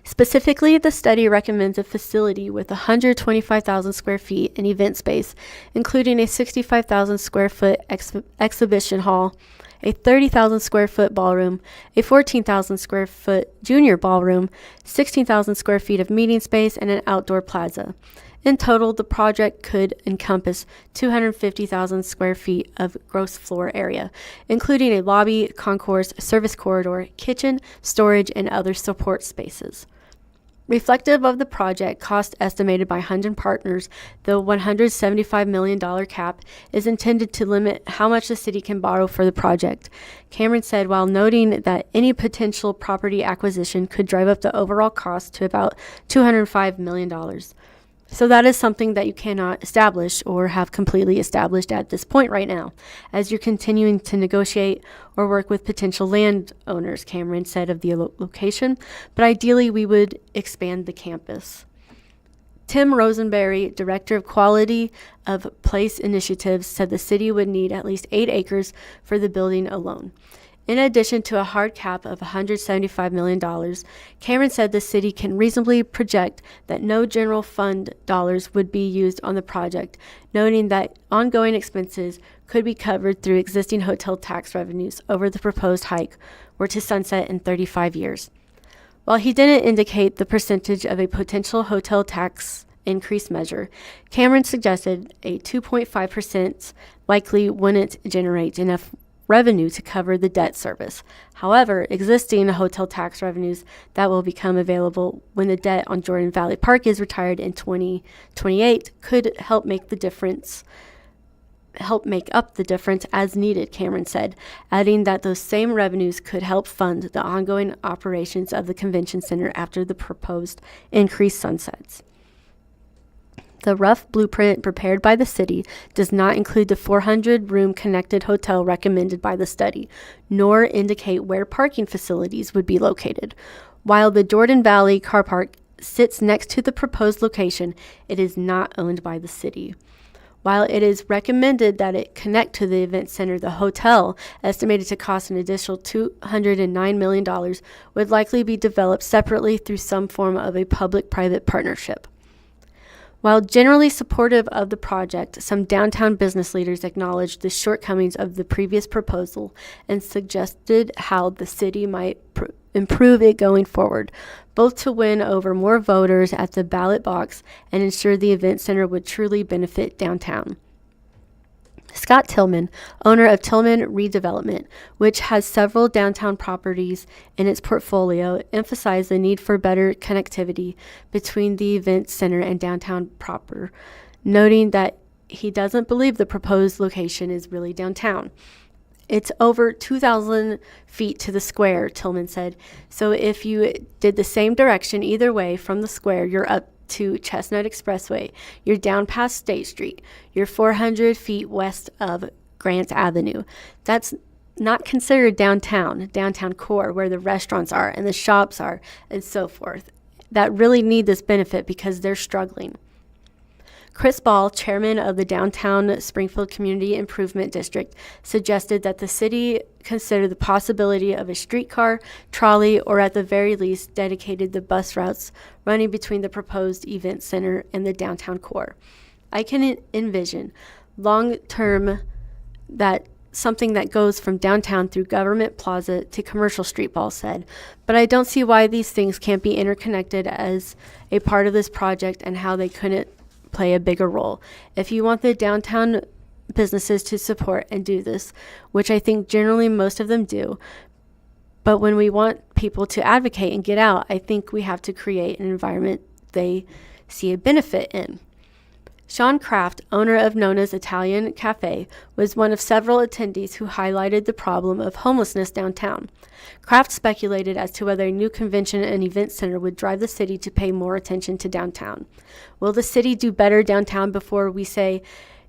Specifically, the study recommends a facility with 125,000 square feet in event space, including a 65,000 square foot exhibition hall, a 30,000 square foot ballroom, a 14,000 square foot junior ballroom, 16,000 square feet of meeting space, and an outdoor plaza. In total, the project could encompass 250,000 square feet of gross floor area, including a lobby, concourse, service corridor, kitchen, storage, and other support spaces. Reflective of the project cost estimated by Hunden Partners, the $175 million cap is intended to limit how much the city can borrow for the project, Cameron said, while noting that any potential property acquisition could drive up the overall cost to about $205 million. So that is something that you cannot establish or have completely established at this point right now, as you're continuing to negotiate or work with potential landowners, Cameron said of the location, but ideally we would expand the campus. Tim Rosenberry, Director of Quality of Place Initiatives, said the city would need at least 8 acres for the building alone. In addition to a hard cap of $175 million, Cameron said the city can reasonably project that no general fund dollars would be used on the project, noting that ongoing expenses could be covered through existing hotel tax revenues over the proposed hike were to sunset in 35 years. While he didn't indicate the percentage of a potential hotel tax increase measure, Cameron suggested a 2.5% likely wouldn't generate enough revenue to cover the debt service. However, existing hotel tax revenues that will become available when the debt on Jordan Valley Park is retired in 2028 could help make up the difference as needed, Cameron said, adding that those same revenues could help fund the ongoing operations of the convention center after the proposed increase sunsets. The rough blueprint prepared by the city does not include the 400-room connected hotel recommended by the study, nor indicate where parking facilities would be located. While the Jordan Valley car park sits next to the proposed location, it is not owned by the city. While it is recommended that it connect to the event center, the hotel, estimated to cost an additional $209 million, would likely be developed separately through some form of a public-private partnership. While generally supportive of the project, some downtown business leaders acknowledged the shortcomings of the previous proposal and suggested how the city might improve it going forward, both to win over more voters at the ballot box and ensure the event center would truly benefit downtown. Scott Tillman, owner of Tillman Redevelopment, which has several downtown properties in its portfolio, emphasized the need for better connectivity between the event center and downtown proper, noting that he doesn't believe the proposed location is really downtown. It's over 2,000 feet to the square, Tillman said, so if you did the same direction either way from the square, you're up to Chestnut Expressway, you're down past State Street, you're 400 feet west of Grant Avenue. That's not considered downtown core, where the restaurants are and the shops are and so forth, that really need this benefit because they're struggling. Chris Ball, chairman of the Downtown Springfield Community Improvement District, suggested that the city consider the possibility of a streetcar, trolley, or at the very least dedicated the bus routes running between the proposed event center and the downtown core. I can envision long-term that something that goes from downtown through Government Plaza to Commercial Street, Ball said, but I don't see why these things can't be interconnected as a part of this project and how they couldn't play a bigger role. If you want the downtown businesses to support and do this, which I think generally most of them do, but when we want people to advocate and get out, I think we have to create an environment they see a benefit in. Sean Kraft, owner of Nona's Italian Cafe, was one of several attendees who highlighted the problem of homelessness downtown. Kraft speculated as to whether a new convention and event center would drive the city to pay more attention to downtown. Will the city do better downtown before we say,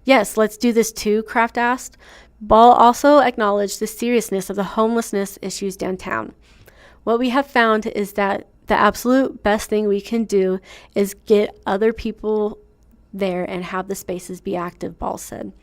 yes, let's do this too, Kraft asked. Ball also acknowledged the seriousness of the homelessness issues downtown. What we have found is that the absolute best thing we can do is get other people there and have the spaces be active, Ball said.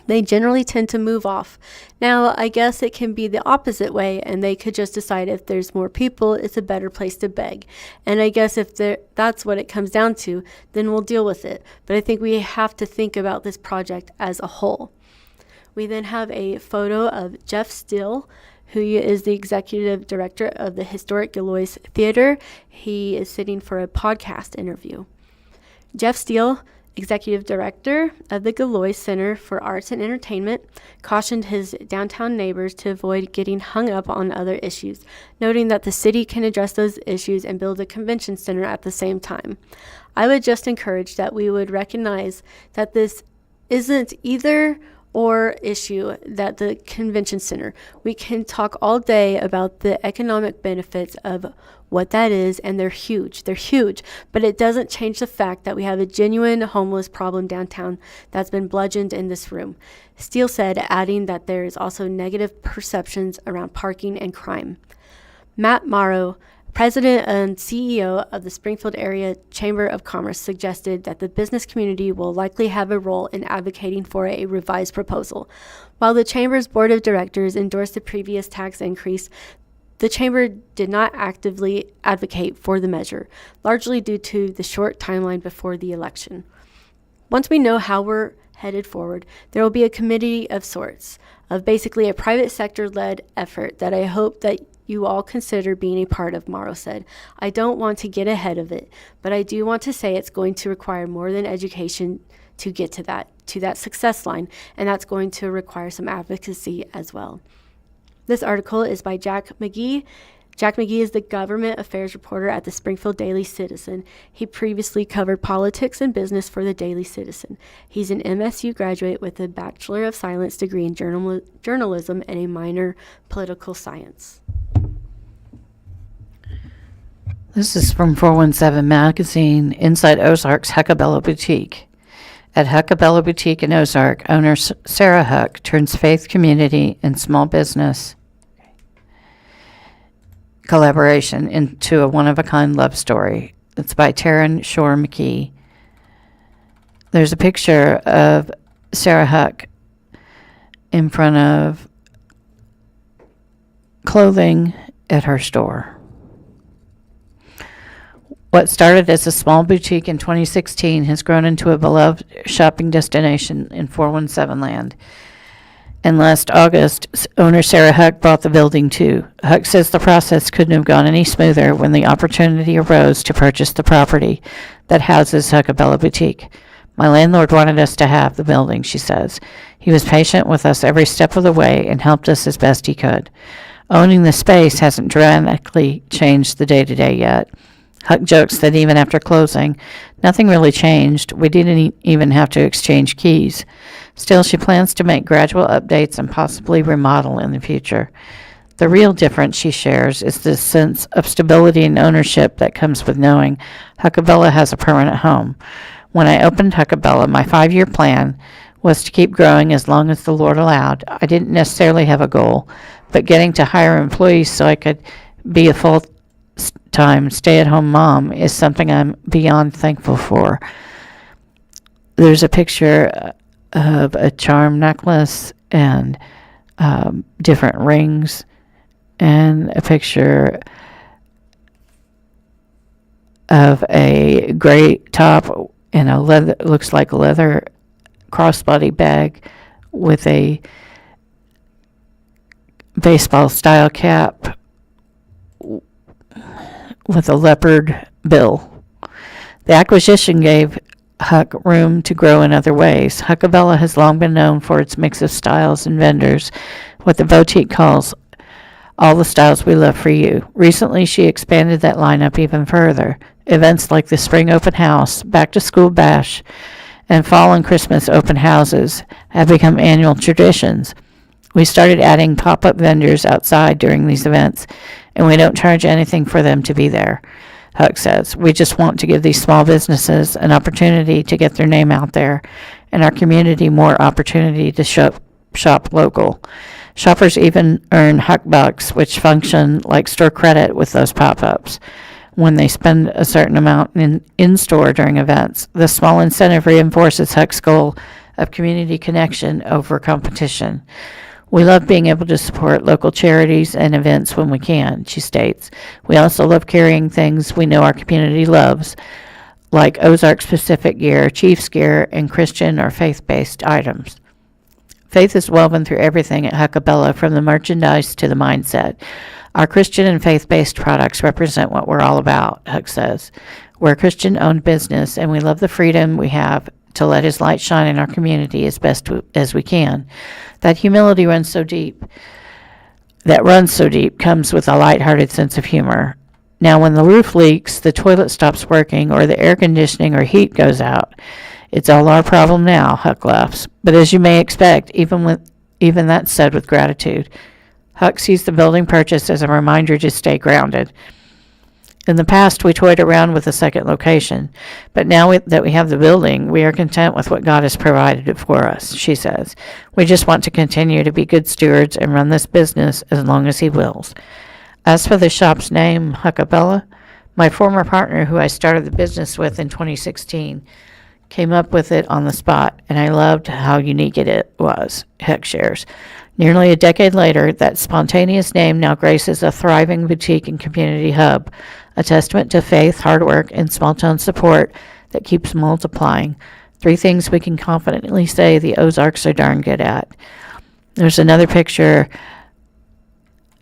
They generally tend to move off. Now, I guess it can be the opposite way, and they could just decide if there's more people, it's a better place to beg. And I guess if that's what it comes down to, then we'll deal with it. But I think we have to think about this project as a whole. We then have a photo of Jeff Steele, who is the executive director of the historic Galois Theater. He is sitting for a podcast interview. Jeff Steele, executive director of the Galois Center for Arts and Entertainment, cautioned his downtown neighbors to avoid getting hung up on other issues, noting that the city can address those issues and build a convention center at the same time. I would just encourage that we would recognize that this isn't either or issue, that the convention center. We can talk all day about the economic benefits of what that is, and they're huge, but it doesn't change the fact that we have a genuine homeless problem downtown that's been bludgeoned in this room, Steele said, adding that there is also negative perceptions around parking and crime. Matt Morrow, President and CEO of the Springfield Area Chamber of Commerce suggested that the business community will likely have a role in advocating for a revised proposal. While the Chamber's board of directors endorsed the previous tax increase, the Chamber did not actively advocate for the measure, largely due to the short timeline before the election. Once we know how we're headed forward, there will be a committee of sorts, of basically a private sector-led effort that I hope that you all consider being a part of, Morrow said. I don't want to get ahead of it, but I do want to say it's going to require more than education to get to that success line, and that's going to require some advocacy as well. This article is by Jack McGee. Jack McGee is the government affairs reporter at the Springfield Daily Citizen. He previously covered politics and business for the Daily Citizen. He's an MSU graduate with a Bachelor of Science degree in journalism and a minor political science. This is from 417 Magazine, inside Ozarks Huckabella Boutique. At Huckabella Boutique in Ozark, owner Sarah Huck turns faith, community, and small business collaboration into a one-of-a-kind love story. It's by Taryn Shore McKee. There's a picture of Sarah Huck in front of clothing at her store. What started as a small boutique in 2016 has grown into a beloved shopping destination in 417 land. And last August, owner Sarah Huck bought the building too. Huck says the process couldn't have gone any smoother when the opportunity arose to purchase the property that houses Huckabella Boutique. My landlord wanted us to have the building, she says. He was patient with us every step of the way and helped us as best he could. Owning the space hasn't dramatically changed the day-to-day yet. Huck jokes that even after closing, nothing really changed. We didn't even have to exchange keys. Still, she plans to make gradual updates and possibly remodel in the future. The real difference, she shares, is the sense of stability and ownership that comes with knowing Huckabella has a permanent home. When I opened Huckabella, my 5-year plan was to keep growing as long as the Lord allowed. I didn't necessarily have a goal, but getting to hire employees so I could be a full-time stay-at-home mom is something I'm beyond thankful for. There's a picture of a charm necklace and different rings, and a picture of a gray top and a leather, looks like a leather crossbody bag with a baseball style cap with a leopard bill. The acquisition gave Huck room to grow in other ways. Huckabella has long been known for its mix of styles and vendors, what the boutique calls all the styles we love for you. Recently, she expanded that lineup even further. Events like the Spring Open House, Back to School Bash, and Fall and Christmas open houses have become annual traditions. We started adding pop-up vendors outside during these events, and we don't charge anything for them to be there, Huck says. We just want to give these small businesses an opportunity to get their name out there, and our community more opportunity to shop local. Shoppers even earn Huck Bucks, which function like store credit with those pop-ups when they spend a certain amount in-store during events. The small incentive reinforces Huck's goal of community connection over competition. We love being able to support local charities and events when we can, she states. We also love carrying things we know our community loves, like Ozarks Pacific gear, Chiefs gear, and Christian or faith-based items. Faith is woven through everything at Huckabella, from the merchandise to the mindset. Our Christian and faith-based products represent what we're all about, Huck says. We're a Christian-owned business, and we love the freedom we have to let His light shine in our community as best as we can. That humility runs so deep comes with a lighthearted sense of humor. Now, when the roof leaks, the toilet stops working, or the air conditioning or heat goes out, it's all our problem now, Huck laughs. But as you may expect, even that's said with gratitude. Huck sees the building purchase as a reminder to stay grounded. In the past, we toyed around with a second location, but now that we have the building, we are content with what God has provided for us, she says. We just want to continue to be good stewards and run this business as long as He wills. As for the shop's name, Huckabella, my former partner who I started the business with in 2016 came up with it on the spot, and I loved how unique it was, Heck shares. Nearly a decade later, that spontaneous name now graces a thriving boutique and community hub, a testament to faith, hard work, and small-town support that keeps multiplying. 3 things we can confidently say the Ozarks are darn good at. There's another picture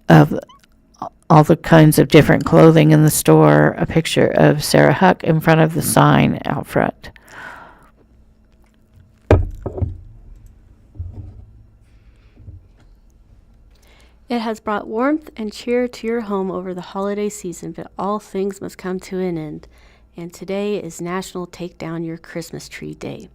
of all the kinds of different clothing in the store, a picture of Sarah Huck in front of the sign out front. It has brought warmth and cheer to your home over the holiday season, but all things must come to an end. And today is National Take Down Your Christmas Tree Day.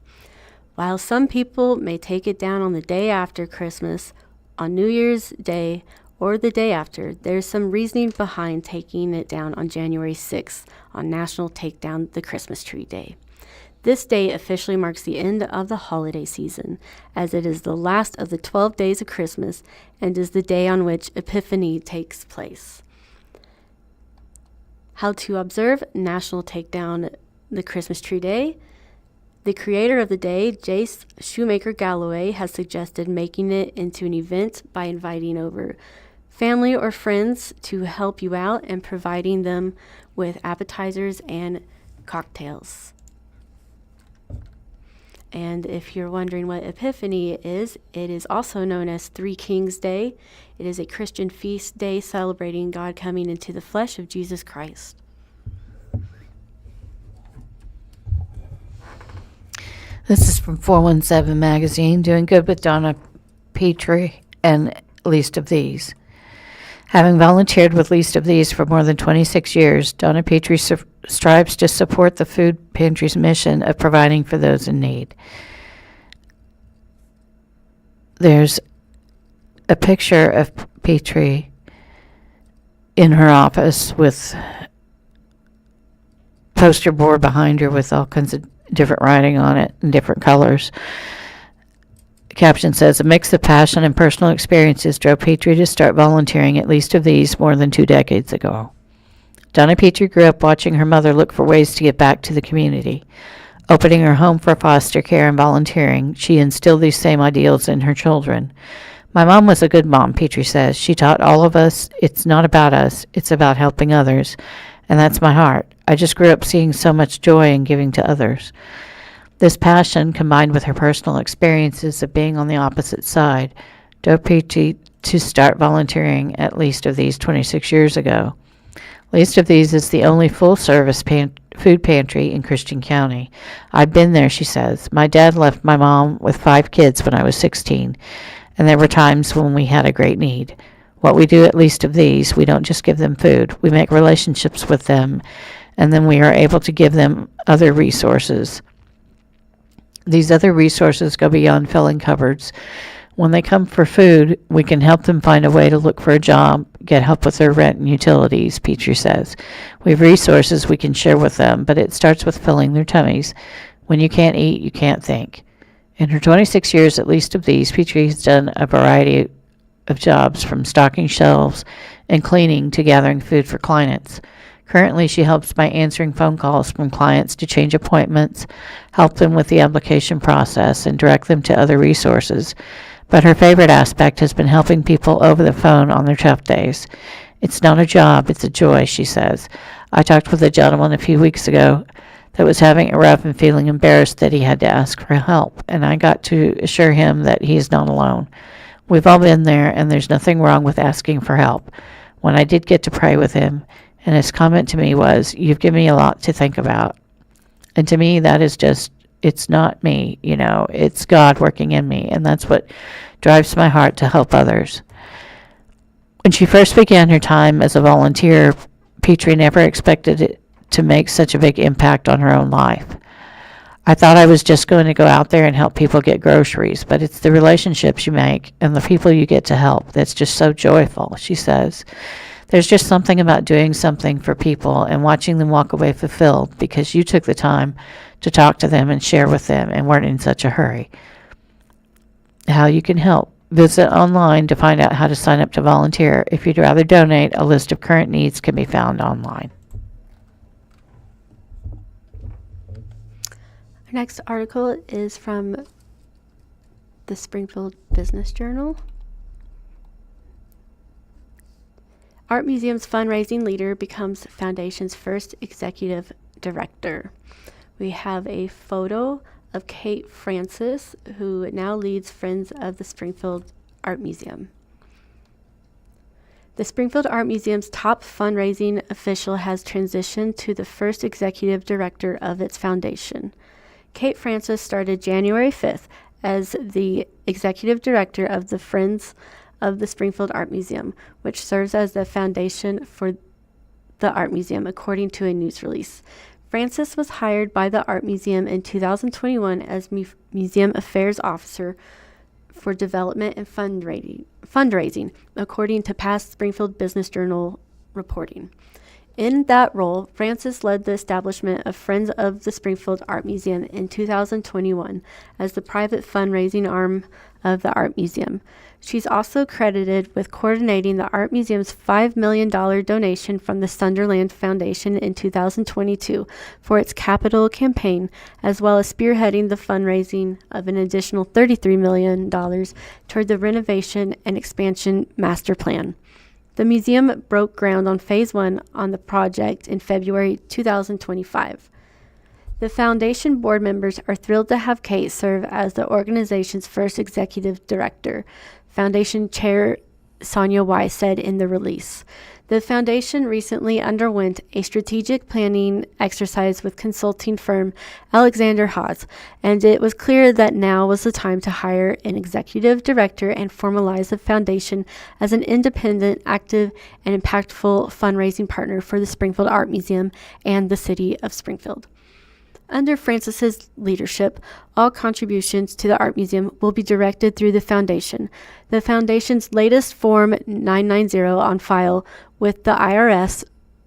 While some people may take it down on the day after Christmas, on New Year's Day, or the day after, there's some reasoning behind taking it down on January 6th on National Take Down the Christmas Tree Day. This day officially marks the end of the holiday season, as it is the last of the 12 days of Christmas and is the day on which Epiphany takes place. How to observe National Take Down the Christmas Tree Day. The creator of the day, Jace Shoemaker Galloway, has suggested making it into an event by inviting over family or friends to help you out and providing them with appetizers and cocktails. And if you're wondering what Epiphany is, it is also known as Three Kings Day. It is a Christian feast day celebrating God coming into the flesh of Jesus Christ. This is from 417 Magazine, doing good with Donna Petrie and Least of These. Having volunteered with Least of These for more than 26 years, Donna Petrie strives to support the food pantry's mission of providing for those in need. There's a picture of Petrie in her office with poster board behind her with all kinds of different writing on it in different colors. The caption says, a mix of passion and personal experiences drove Petrie to start volunteering at Least of These more than 2 decades ago. Donna Petrie grew up watching her mother look for ways to give back to the community. Opening her home for foster care and volunteering, she instilled these same ideals in her children. My mom was a good mom, Petrie says. She taught all of us, it's not about us, it's about helping others. And that's my heart. I just grew up seeing so much joy in giving to others. This passion, combined with her personal experiences of being on the opposite side, drove Petrie to start volunteering at Least of These 26 years ago. Least of These is the only full-service food pantry in Christian County. I've been there, she says. My dad left my mom with 5 kids when I was 16, and there were times when we had a great need. What we do at Least of These, we don't just give them food. We make relationships with them, and then we are able to give them other resources. These other resources go beyond filling cupboards. When they come for food, we can help them find a way to look for a job, get help with their rent and utilities, Petrie says. We have resources we can share with them, but it starts with filling their tummies. When you can't eat, you can't think. In her 26 years at Least of These, Petrie has done a variety of jobs, from stocking shelves and cleaning to gathering food for clients. Currently, she helps by answering phone calls from clients to change appointments, help them with the application process, and direct them to other resources. But her favorite aspect has been helping people over the phone on their tough days. It's not a job, it's a joy, she says. I talked with a gentleman a few weeks ago that was having it rough and feeling embarrassed that he had to ask for help, and I got to assure him that he is not alone. We've all been there, and there's nothing wrong with asking for help. When I did get to pray with him, and his comment to me was, you've given me a lot to think about. And to me, that is just, it's not me, it's God working in me, and that's what drives my heart to help others. When she first began her time as a volunteer, Petrie never expected it to make such a big impact on her own life. I thought I was just going to go out there and help people get groceries, but it's the relationships you make and the people you get to help that's just so joyful, she says. There's just something about doing something for people and watching them walk away fulfilled because you took the time to talk to them and share with them and weren't in such a hurry. How you can help. Visit online to find out how to sign up to volunteer. If you'd rather donate, a list of current needs can be found online. Our next article is from the Springfield Business Journal. Art Museum's fundraising leader becomes Foundation's first executive director. We have a photo of Kate Francis, who now leads Friends of the Springfield Art Museum. The Springfield Art Museum's top fundraising official has transitioned to the first executive director of its foundation. Kate Francis started January 5th as the executive director of the Friends of the Springfield Art Museum, which serves as the foundation for the Art Museum, according to a news release. Francis was hired by the Art Museum in 2021 as Museum Affairs Officer for Development and Fundraising, according to past Springfield Business Journal reporting. In that role, Francis led the establishment of Friends of the Springfield Art Museum in 2021 as the private fundraising arm of the Art Museum. She's also credited with coordinating the Art Museum's $5 million donation from the Sunderland Foundation in 2022 for its capital campaign, as well as spearheading the fundraising of an additional $33 million toward the renovation and expansion master plan. The museum broke ground on Phase 1 on the project in February 2025. The foundation board members are thrilled to have Kate serve as the organization's first executive director, Foundation Chair Sonia Weiss said in the release. The foundation recently underwent a strategic planning exercise with consulting firm Alexander Haas, and it was clear that now was the time to hire an executive director and formalize the foundation as an independent, active, and impactful fundraising partner for the Springfield Art Museum and the city of Springfield. Under Francis's leadership, all contributions to the Art Museum will be directed through the foundation. The foundation's latest Form 990 on file with the IRS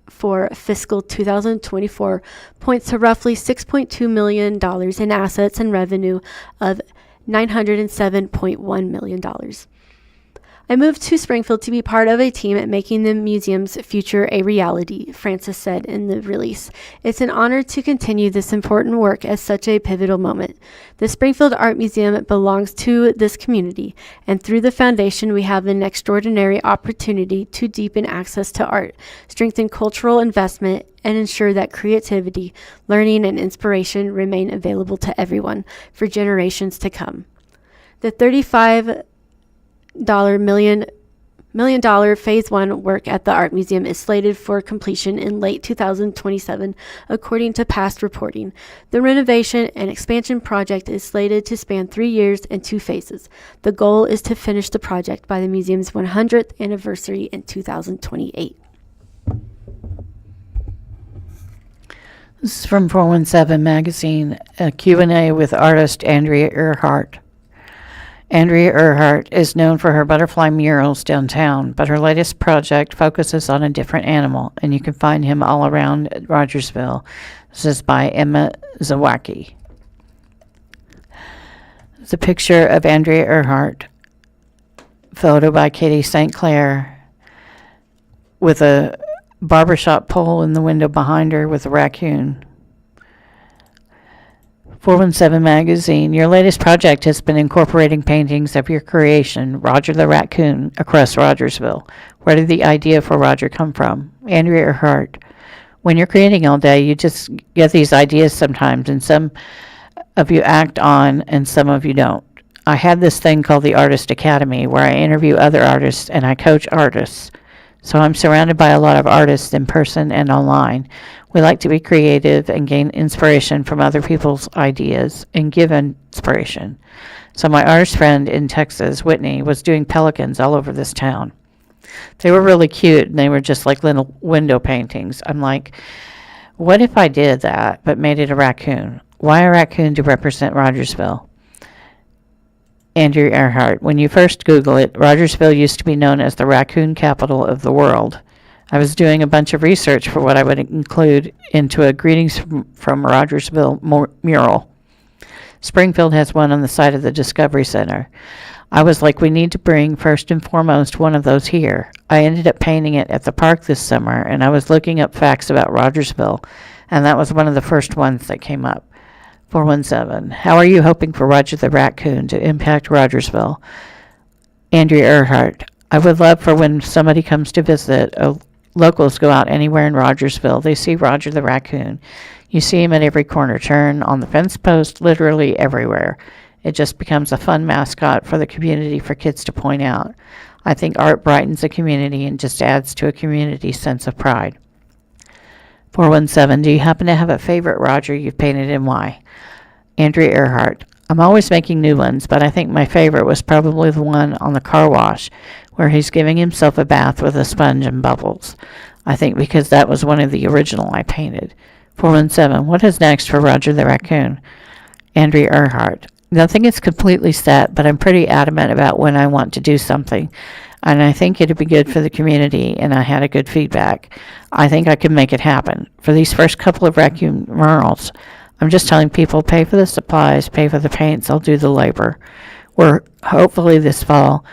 for fiscal 2024 points to roughly $6.2 million in assets and revenue of $907.1 million. I moved to Springfield to be part of a team at making the museum's future a reality, Francis said in the release. It's an honor to continue this important work at such a pivotal moment. The Springfield Art Museum belongs to this community, and through the foundation we have an extraordinary opportunity to deepen access to art, strengthen cultural investment, and ensure that creativity, learning, and inspiration remain available to everyone for generations to come. The $35 million Phase 1 work at the Art Museum is slated for completion in late 2027, according to past reporting. The renovation and expansion project is slated to span 3 years and 2 phases. The goal is to finish the project by the museum's 100th anniversary in 2028. This is from 417 Magazine, a Q&A with artist Andrea Earhart. Andrea Earhart is known for her butterfly murals downtown, but her latest project focuses on a different animal, and you can find him all around Rogersville. This is by Emma Zawacki. It's a picture of Andrea Earhart, photo by Katie St. Clair, with a barbershop pole in the window behind her with a raccoon. 417 Magazine, your latest project has been incorporating paintings of your creation, Roger the Raccoon, across Rogersville. Where did the idea for Roger come from? Andrea Earhart. When you're creating all day, you just get these ideas sometimes, and some of you act on, and some of you don't. I had this thing called the Artist Academy, where I interview other artists, and I coach artists. So I'm surrounded by a lot of artists in person and online. We like to be creative and gain inspiration from other people's ideas and give inspiration. So my artist friend in Texas, Whitney, was doing pelicans all over this town. They were really cute, and they were just like little window paintings. I'm like, what if I did that but made it a raccoon? Why a raccoon to represent Rogersville? Andrew Earhart, when you first Google it, Rogersville used to be known as the raccoon capital of the world. I was doing a bunch of research for what I would include into a Greetings from Rogersville mural. Springfield has one on the side of the Discovery Center. I was like, we need to bring first and foremost one of those here. I ended up painting it at the park this summer, and I was looking up facts about Rogersville, and that was one of the first ones that came up. 417, how are you hoping for Roger the Raccoon to impact Rogersville? Andrea Earhart, I would love for when somebody comes to visit, locals go out anywhere in Rogersville, they see Roger the Raccoon. You see him at every corner turn, on the fence post, literally everywhere. It just becomes a fun mascot for the community for kids to point out. I think art brightens a community and just adds to a community's sense of pride. 417, do you happen to have a favorite Roger you've painted and why? Andrea Earhart, I'm always making new ones, but I think my favorite was probably the one on the car wash, where he's giving himself a bath with a sponge and bubbles. I think because that was one of the original I painted. 417, what is next for Roger the Raccoon? Andrea Earhart, nothing is completely set, but I'm pretty adamant about when I want to do something, and I think it'd be good for the community, and I had a good feedback. I think I can make it happen. For these first couple of raccoon murals, I'm just telling people, pay for the supplies, pay for the paints, I'll do the labor. We're hopefully this fall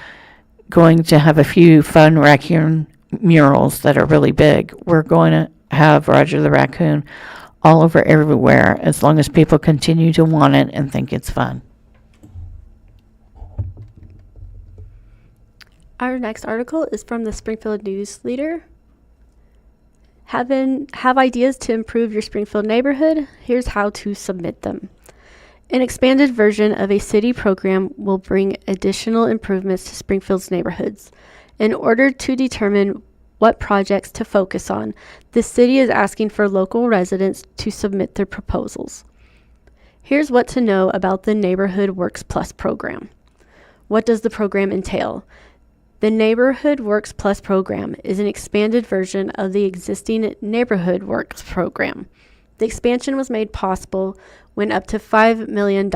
going to have a few fun raccoon murals that are really big. We're going to have Roger the Raccoon all over everywhere as long as people continue to want it and think it's fun. Our next article is from the Springfield News-Leader. Have ideas to improve your Springfield neighborhood? Here's how to submit them. An expanded version of a city program will bring additional improvements to Springfield's neighborhoods. In order to determine what projects to focus on, the city is asking for local residents to submit their proposals. Here's what to know about the Neighborhood Works Plus program. What does the program entail? The Neighborhood Works Plus program is an expanded version of the existing Neighborhood Works program. The expansion was made possible when up to $5 million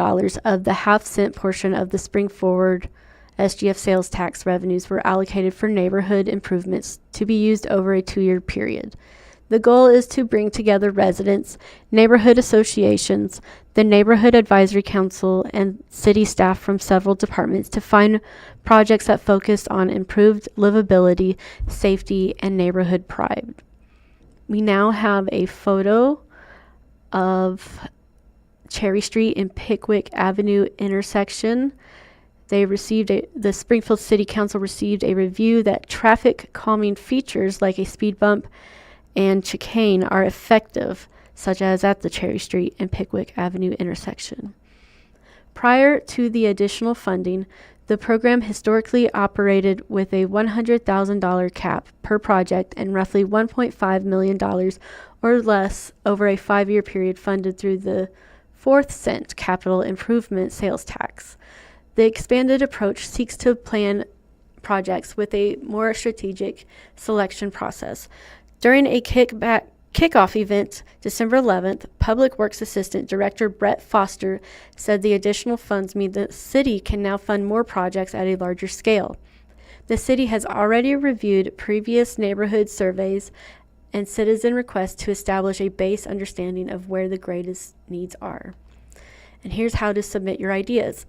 of the half-cent portion of the Spring Forward SGF sales tax revenues were allocated for neighborhood improvements to be used over a 2-year period. The goal is to bring together residents, neighborhood associations, the Neighborhood Advisory Council, and city staff from several departments to find projects that focus on improved livability, safety, and neighborhood pride. We now have a photo of Cherry Street and Pickwick Avenue intersection. The Springfield City Council received a review that traffic calming features like a speed bump and chicane are effective, such as at the Cherry Street and Pickwick Avenue intersection. Prior to the additional funding, the program historically operated with a $100,000 cap per project and roughly $1.5 million or less over a 5-year period funded through the 4th cent capital improvement sales tax. The expanded approach seeks to plan projects with a more strategic selection process. During a kickoff event, December 11th, Public Works Assistant Director Brett Foster said the additional funds mean the city can now fund more projects at a larger scale. The city has already reviewed previous neighborhood surveys and citizen requests to establish a base understanding of where the greatest needs are. And here's how to submit your ideas.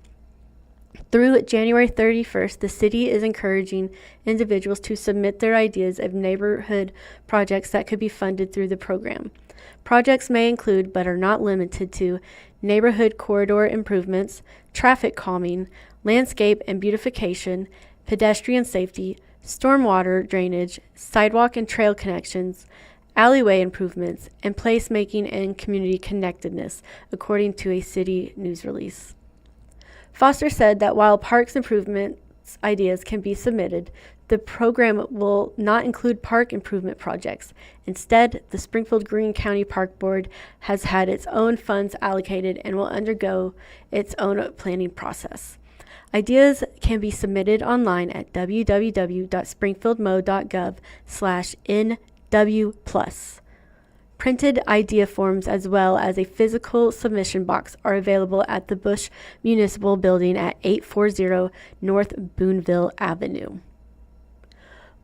Through January 31st, the city is encouraging individuals to submit their ideas of neighborhood projects that could be funded through the program. Projects may include, but are not limited to, neighborhood corridor improvements, traffic calming, landscape and beautification, pedestrian safety, stormwater drainage, sidewalk and trail connections, alleyway improvements, and placemaking and community connectedness, according to a city news release. Foster said that while parks improvements ideas can be submitted, the program will not include park improvement projects. Instead, the Springfield Greene County Park Board has had its own funds allocated and will undergo its own planning process. Ideas can be submitted online at www.springfieldmo.gov/NW+. Printed idea forms as well as a physical submission box are available at the Bush Municipal Building at 840 North Boonville Avenue.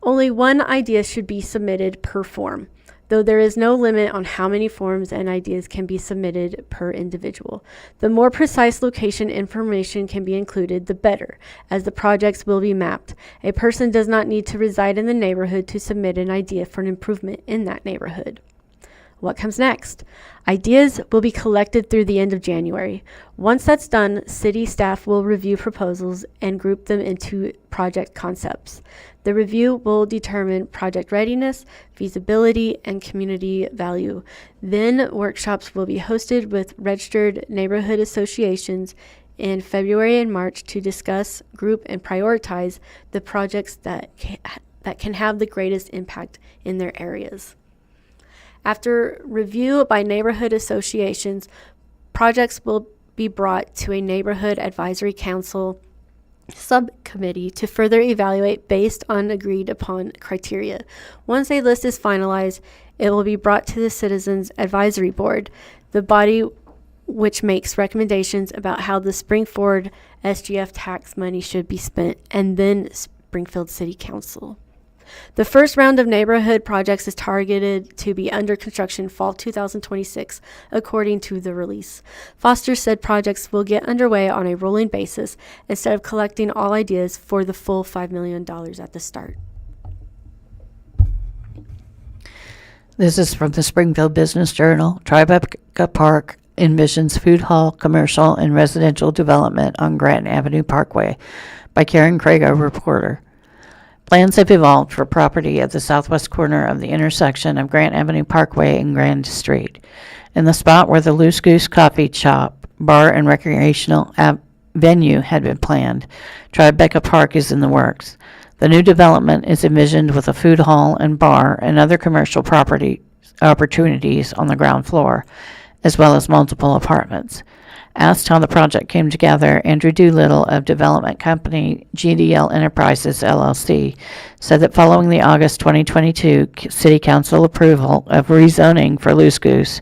Only one idea should be submitted per form. though there is no limit on how many forms and ideas can be submitted per individual. The more precise location information can be included, the better, as the projects will be mapped. A person does not need to reside in the neighborhood to submit an idea for an improvement in that neighborhood. What comes next? Ideas will be collected through the end of January. Once that's done, city staff will review proposals and group them into project concepts. The review will determine project readiness, feasibility, and community value. Then workshops will be hosted with registered neighborhood associations in February and March to discuss, group, and prioritize the projects that can have the greatest impact in their areas. After review by neighborhood associations, projects will be brought to a neighborhood advisory council subcommittee to further evaluate based on agreed upon criteria. Once a list is finalized, it will be brought to the Citizens Advisory Board, the body which makes recommendations about how the Springfield SGF tax money should be spent, and then Springfield City Council. The first round of neighborhood projects is targeted to be under construction fall 2026, according to the release. Foster said projects will get underway on a rolling basis instead of collecting all ideas for the full $5 million at the start. This is from the Springfield Business Journal. Tribeca Park envisions food hall, commercial, and residential development on Grant Avenue Parkway by Karen Crago, reporter. Plans have evolved for property at the southwest corner of the intersection of Grant Avenue Parkway and Grand Street, in the spot where the Loose Goose Coffee Shop, bar, and recreational venue had been planned. Tribeca Park is in the works. The new development is envisioned with a food hall and bar and other commercial property opportunities on the ground floor, as well as multiple apartments. Asked how the project came together, Andrew Doolittle of development company GDL Enterprises, LLC, said that following the August 2022 City Council approval of rezoning for Loose Goose,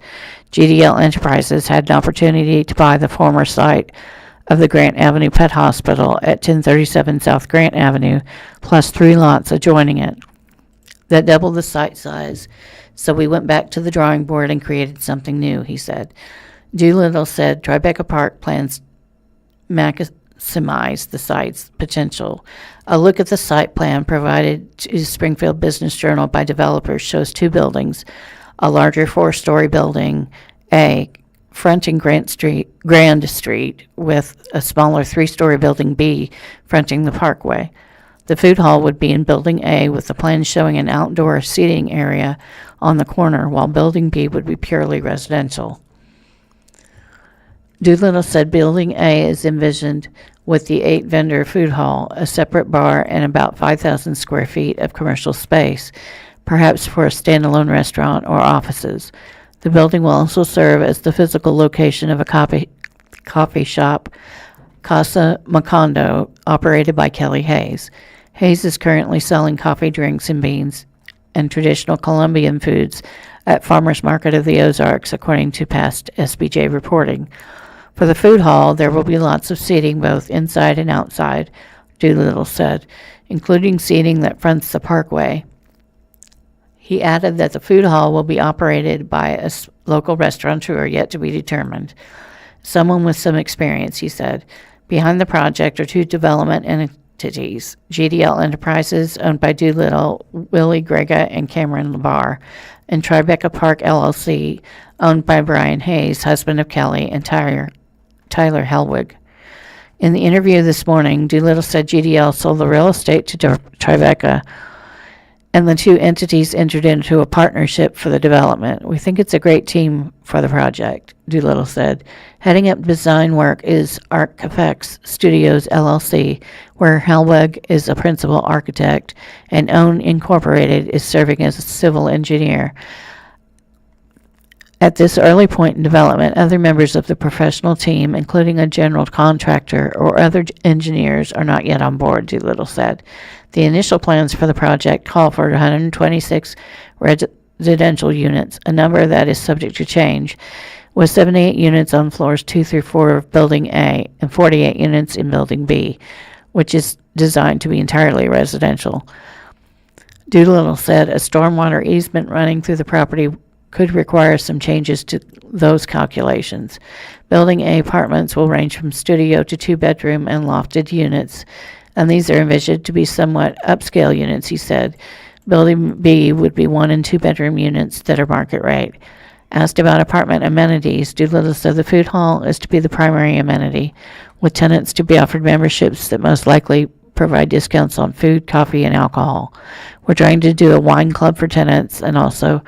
GDL Enterprises had an opportunity to buy the former site of the Grant Avenue Pet Hospital at 1037 South Grant Avenue, plus 3 lots adjoining it. That doubled the site size, so we went back to the drawing board and created something new, he said. Doolittle said Tribeca Park plans maximize the site's potential. A look at the site plan provided to Springfield Business Journal by developers shows 2 buildings, a larger 4-story building, A, fronting Grand Street, with a smaller 3-story building, B, fronting the parkway. The food hall would be in Building A, with the plan showing an outdoor seating area on the corner, while Building B would be purely residential. Doolittle said Building A is envisioned with the 8-vendor food hall, a separate bar, and about 5,000 square feet of commercial space, perhaps for a standalone restaurant or offices. The building will also serve as the physical location of a coffee shop, Casa Macondo, operated by Kelly Hayes. Hayes is currently selling coffee, drinks, and beans and traditional Colombian foods at Farmers Market of the Ozarks, according to past SBJ reporting. For the food hall, there will be lots of seating both inside and outside, Doolittle said, including seating that fronts the parkway. He added that the food hall will be operated by a local restaurateur yet to be determined. Someone with some experience, he said. Behind the project are 2 development entities, GDL Enterprises, owned by Doolittle, Willie Grega, and Cameron LeBar, and Tribeca Park LLC, owned by Brian Hayes, husband of Kelly, and Tyler Helwig. In the interview this morning, Doolittle said GDL sold the real estate to Tribeca, and the 2 entities entered into a partnership for the development. We think it's a great team for the project, Doolittle said. Heading up design work is Architects Studios, LLC, where Helwig is a principal architect, and OWN Incorporated is serving as a civil engineer. At this early point in development, other members of the professional team, including a general contractor or other engineers, are not yet on board, Doolittle said. The initial plans for the project call for 126 residential units, a number that is subject to change, with 78 units on floors 2 through 4 of Building A and 48 units in Building B, which is designed to be entirely residential. Doolittle said a stormwater easement running through the property could require some changes to those calculations. Building A apartments will range from studio to two-bedroom and lofted units, and these are envisioned to be somewhat upscale units, he said. Building B would be one and two-bedroom units that are market rate. Asked about apartment amenities, Doolittle said the food hall is to be the primary amenity, with tenants to be offered memberships that most likely provide discounts on food, coffee, and alcohol. We're trying to do a wine club for tenants and also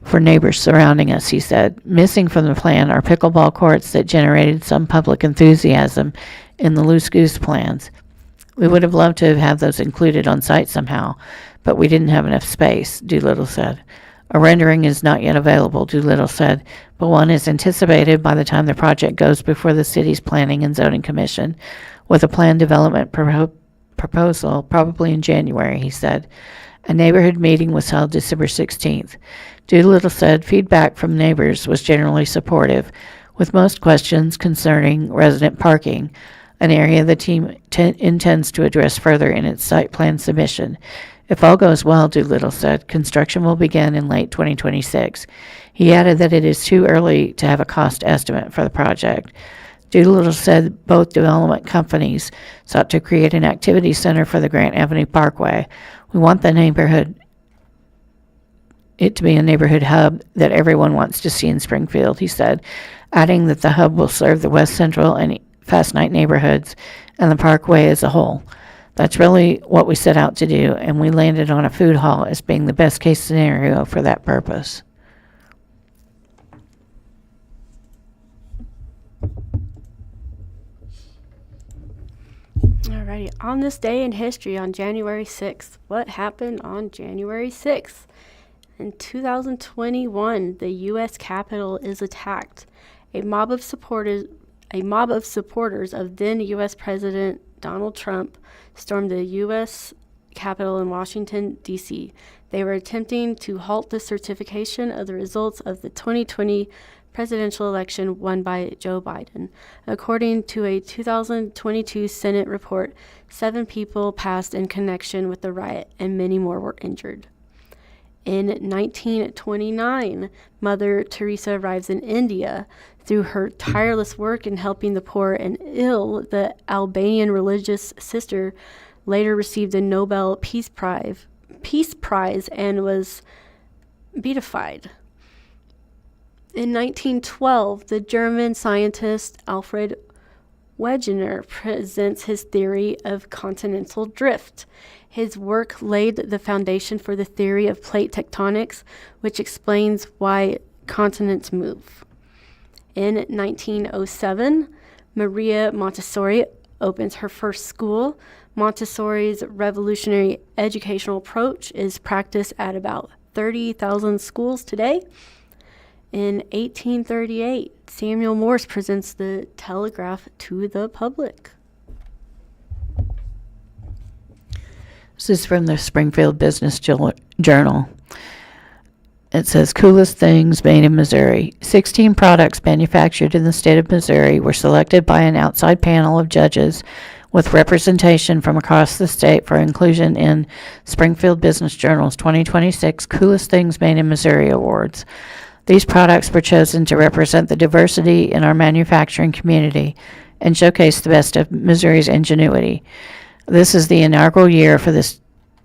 for neighbors surrounding us, he said. Missing from the plan are pickleball courts that generated some public enthusiasm in the Loose Goose plans. We would have loved to have those included on site somehow, but we didn't have enough space, Doolittle said. A rendering is not yet available, Doolittle said, but one is anticipated by the time the project goes before the city's Planning and Zoning Commission, with a plan development proposal probably in January, he said. A neighborhood meeting was held December 16th. Doolittle said feedback from neighbors was generally supportive, with most questions concerning resident parking, an area the team intends to address further in its site plan submission. If all goes well, Doolittle said, construction will begin in late 2026. He added that it is too early to have a cost estimate for the project. Doolittle said both development companies sought to create an activity center for the Grant Avenue Parkway. We want the it to be a neighborhood hub that everyone wants to see in Springfield, he said, adding that the hub will serve the West Central and Fast Night neighborhoods and the Parkway as a whole. That's really what we set out to do, and we landed on a food hall as being the best case scenario for that purpose. Alrighty, on this day in history, on January 6th, what happened on January 6th? In 2021, the U.S. Capitol is attacked. A mob of supporters of then U.S. President Donald Trump stormed the U.S. Capitol in Washington, D.C. They were attempting to halt the certification of the results of the 2020 presidential election won by Joe Biden. According to a 2022 Senate report, 7 people passed in connection with the riot and many more were injured. In 1929, Mother Teresa arrives in India. Through her tireless work in helping the poor and ill, the Albanian religious sister later received the Nobel Peace Prize and was beatified. In 1912, the German scientist Alfred Wegener presents his theory of continental drift. His work laid the foundation for the theory of plate tectonics, which explains why continents move. In 1907, Maria Montessori opens her first school. Montessori's revolutionary educational approach is practiced at about 30,000 schools today. In 1838, Samuel Morse presents the telegraph to the public. This is from the Springfield Business Journal. It says, coolest things made in Missouri. 16 products manufactured in the state of Missouri were selected by an outside panel of judges with representation from across the state for inclusion in Springfield Business Journal's 2026 Coolest Things Made in Missouri Awards. These products were chosen to represent the diversity in our manufacturing community and showcase the best of Missouri's ingenuity. This is the inaugural year for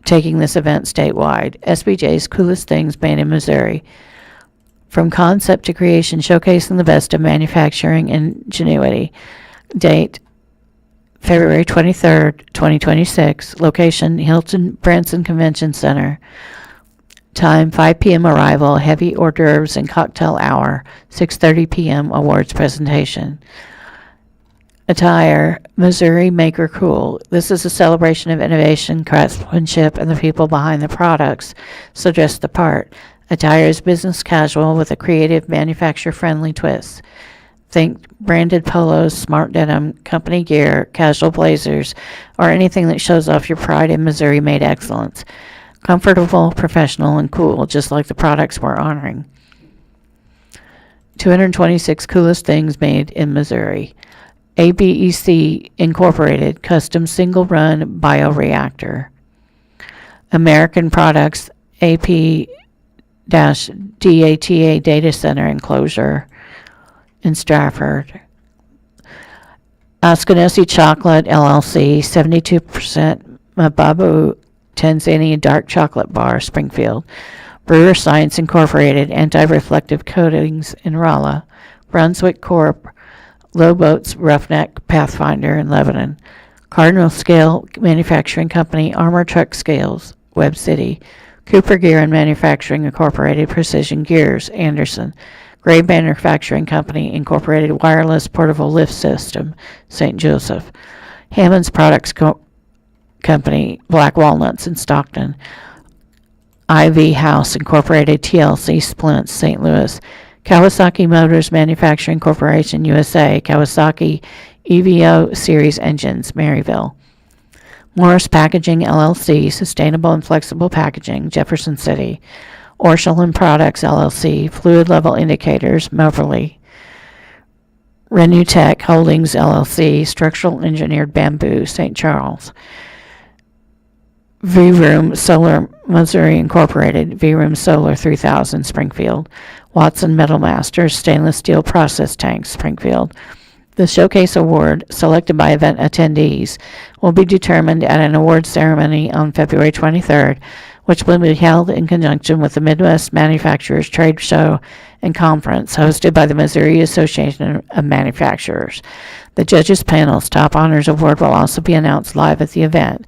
taking this event statewide. SBJ's Coolest Things Made in Missouri. From concept to creation, showcasing the best of manufacturing ingenuity. Date, February 23rd, 2026. Location, Hilton Branson Convention Center. Time, 5 p.m. arrival, heavy hors d'oeuvres and cocktail hour, 6:30 p.m. awards presentation. Attire, Missouri Maker Cool. This is a celebration of innovation, craftsmanship, and the people behind the products, so dress the part. Attire is business casual with a creative, manufacturer-friendly twist. Think branded polos, smart denim, company gear, casual blazers, or anything that shows off your pride in Missouri-made excellence. Comfortable, professional, and cool, just like the products we're honoring. 226 coolest things made in Missouri. ABEC Incorporated Custom Single Run Bioreactor. American Products AP-DATA Data Center enclosure in Stratford. Asconosi Chocolate LLC, 72% Mababu Tanzania Dark Chocolate Bar, Springfield. Brewer Science Incorporated, Anti-Reflective Coatings in Rolla. Brunswick Corp, Lowboats Roughneck Pathfinder in Lebanon. Cardinal Scale Manufacturing Company, Armor Truck Scales, Webb City. Cooper Gear and Manufacturing Incorporated, Precision Gears, Anderson. Gray Manufacturing Company, Incorporated, Wireless Portable Lift System, St. Joseph. Hammond's Products Company, Black Walnuts in Stockton. IV House Incorporated, TLC Splints, St. Louis. Kawasaki Motors Manufacturing Corporation, USA. Kawasaki EVO Series Engines, Maryville. Morris Packaging, LLC, Sustainable and Flexible Packaging, Jefferson City. Orscheln Products, LLC, Fluid Level Indicators, Moberly. Renewtech Holdings, LLC, Structural Engineered Bamboo, St. Charles. V-Room Solar, Missouri Incorporated, V-Room Solar 3000, Springfield. Watson Metal Masters, Stainless Steel Process Tanks, Springfield. The Showcase Award, selected by event attendees, will be determined at an award ceremony on February 23rd, which will be held in conjunction with the Midwest Manufacturers Trade Show and Conference hosted by the Missouri Association of Manufacturers. The Judges Panel's Top Honors Award will also be announced live at the event.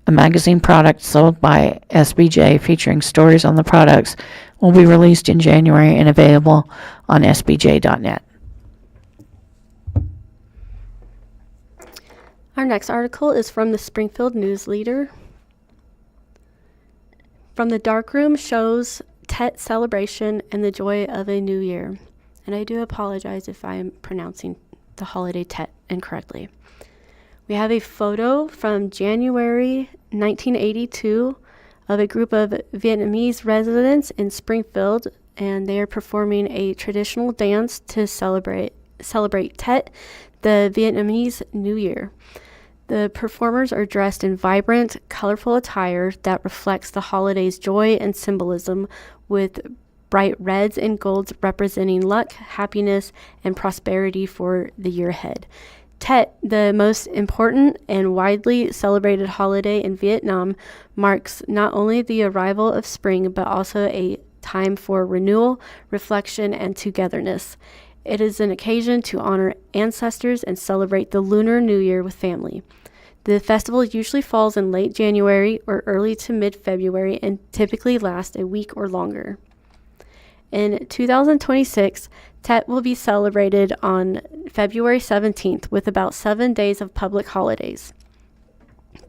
A magazine product sold by SBJ featuring stories on the products will be released in January and available on sbj.net. Our next article is from the Springfield News-Leader. From the Darkroom shows Tet celebration and the joy of a new year. And I do apologize if I am pronouncing the holiday Tet incorrectly. We have a photo from January 1982 of a group of Vietnamese residents in Springfield, and they are performing a traditional dance to celebrate Tet, the Vietnamese New Year. The performers are dressed in vibrant, colorful attire that reflects the holiday's joy and symbolism, with bright reds and golds representing luck, happiness, and prosperity for the year ahead. Tet, the most important and widely celebrated holiday in Vietnam, marks not only the arrival of spring, but also a time for renewal, reflection, and togetherness. It is an occasion to honor ancestors and celebrate the Lunar New Year with family. The festival usually falls in late January or early to mid-February and typically lasts a week or longer. In 2026, Tet will be celebrated on February 17th with about 7 days of public holidays.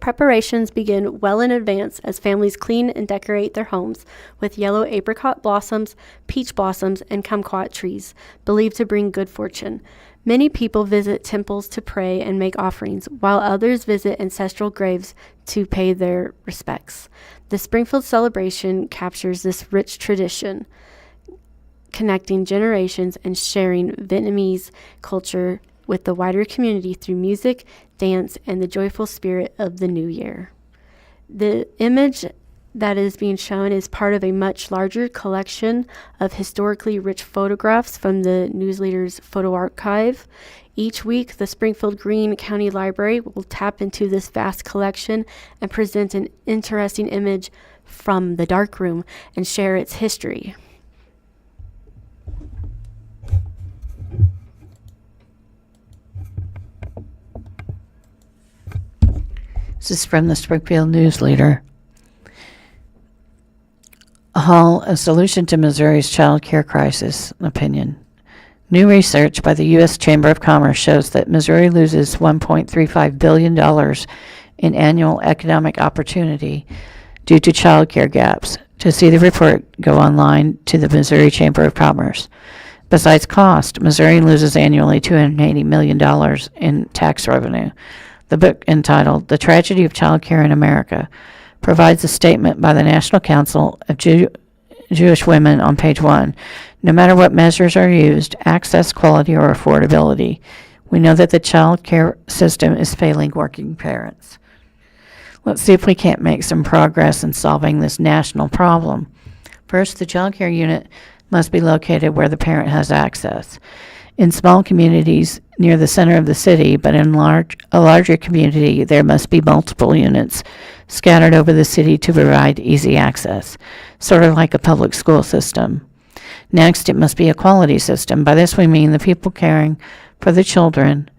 Preparations begin well in advance as families clean and decorate their homes with yellow apricot blossoms, peach blossoms, and kumquat trees, believed to bring good fortune. Many people visit temples to pray and make offerings, while others visit ancestral graves to pay their respects. The Springfield celebration captures this rich tradition, connecting generations and sharing Vietnamese culture with the wider community through music, dance, and the joyful spirit of the new year. The image that is being shown is part of a much larger collection of historically rich photographs from the News-Leader's photo archive. Each week, the Springfield Greene County Library will tap into this vast collection and present an interesting image from the darkroom and share its history. This is from the Springfield News-Leader. A solution to Missouri's child care crisis, opinion. New research by the U.S. Chamber of Commerce shows that Missouri loses $1.35 billion in annual economic opportunity due to child care gaps. To see the report, go online to the Missouri Chamber of Commerce. Besides cost, Missouri loses annually $280 million in tax revenue. The book, entitled The Tragedy of Child Care in America, provides a statement by the National Council of Jewish Women on page 1. No matter what measures are used, access, quality, or affordability, we know that the child care system is failing working parents. Let's see if we can't make some progress in solving this national problem. First, the child care unit must be located where the parent has access. In small communities near the center of the city, but in a larger community, there must be multiple units scattered over the city to provide easy access, sort of like a public school system. Next, it must be a quality system. By this we mean the people caring for the children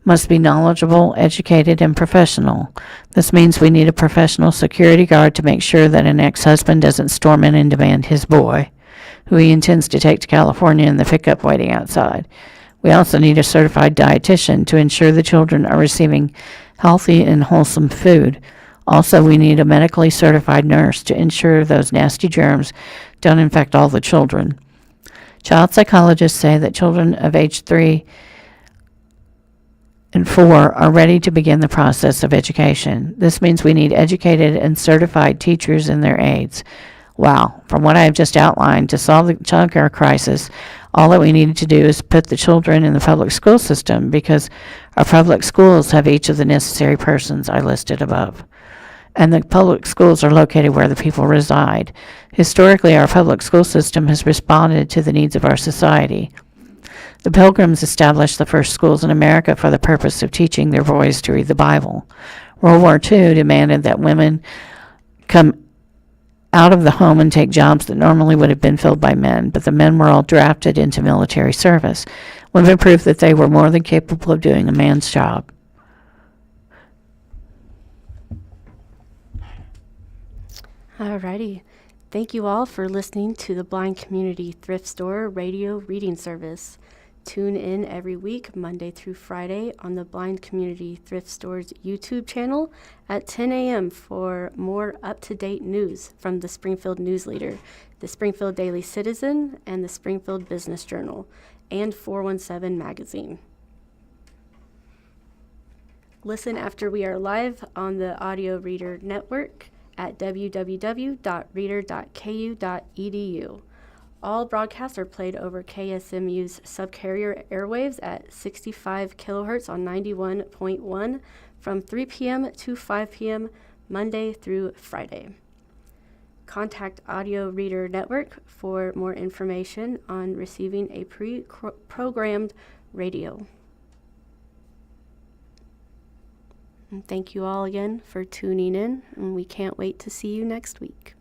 must be knowledgeable, educated, and professional. This means we need a professional security guard to make sure that an ex-husband doesn't storm in and demand his boy, who he intends to take to California, in the pickup waiting outside. We also need a certified dietitian to ensure the children are receiving healthy and wholesome food. Also, we need a medically certified nurse to ensure those nasty germs don't infect all the children. Child psychologists say that children of age 3 and 4 are ready to begin the process of education. This means we need educated and certified teachers and their aides. Wow, from what I have just outlined, to solve the child care crisis, all that we need to do is put the children in the public school system, because our public schools have each of the necessary persons I listed above. And the public schools are located where the people reside. Historically, our public school system has responded to the needs of our society. The Pilgrims established the first schools in America for the purpose of teaching their boys to read the Bible. World War II demanded that women come out of the home and take jobs that normally would have been filled by men, but the men were all drafted into military service. Women proved that they were more than capable of doing a man's job. Alrighty. Thank you all for listening to the Blind Community Thrift Store radio reading service. Tune in every week, Monday through Friday, on the Blind Community Thrift Store's YouTube channel at 10 a.m. for more up-to-date news from the Springfield News-Leader, the Springfield Daily Citizen, and the Springfield Business Journal, and 417 Magazine. Listen after we are live on the Audio Reader Network at www.reader.ku.edu. All broadcasts are played over KSMU's subcarrier airwaves at 65 kilohertz on 91.1 from 3 p.m. to 5 p.m. Monday through Friday. Contact Audio Reader Network for more information on receiving a pre-programmed radio. And thank you all again for tuning in, and we can't wait to see you next week.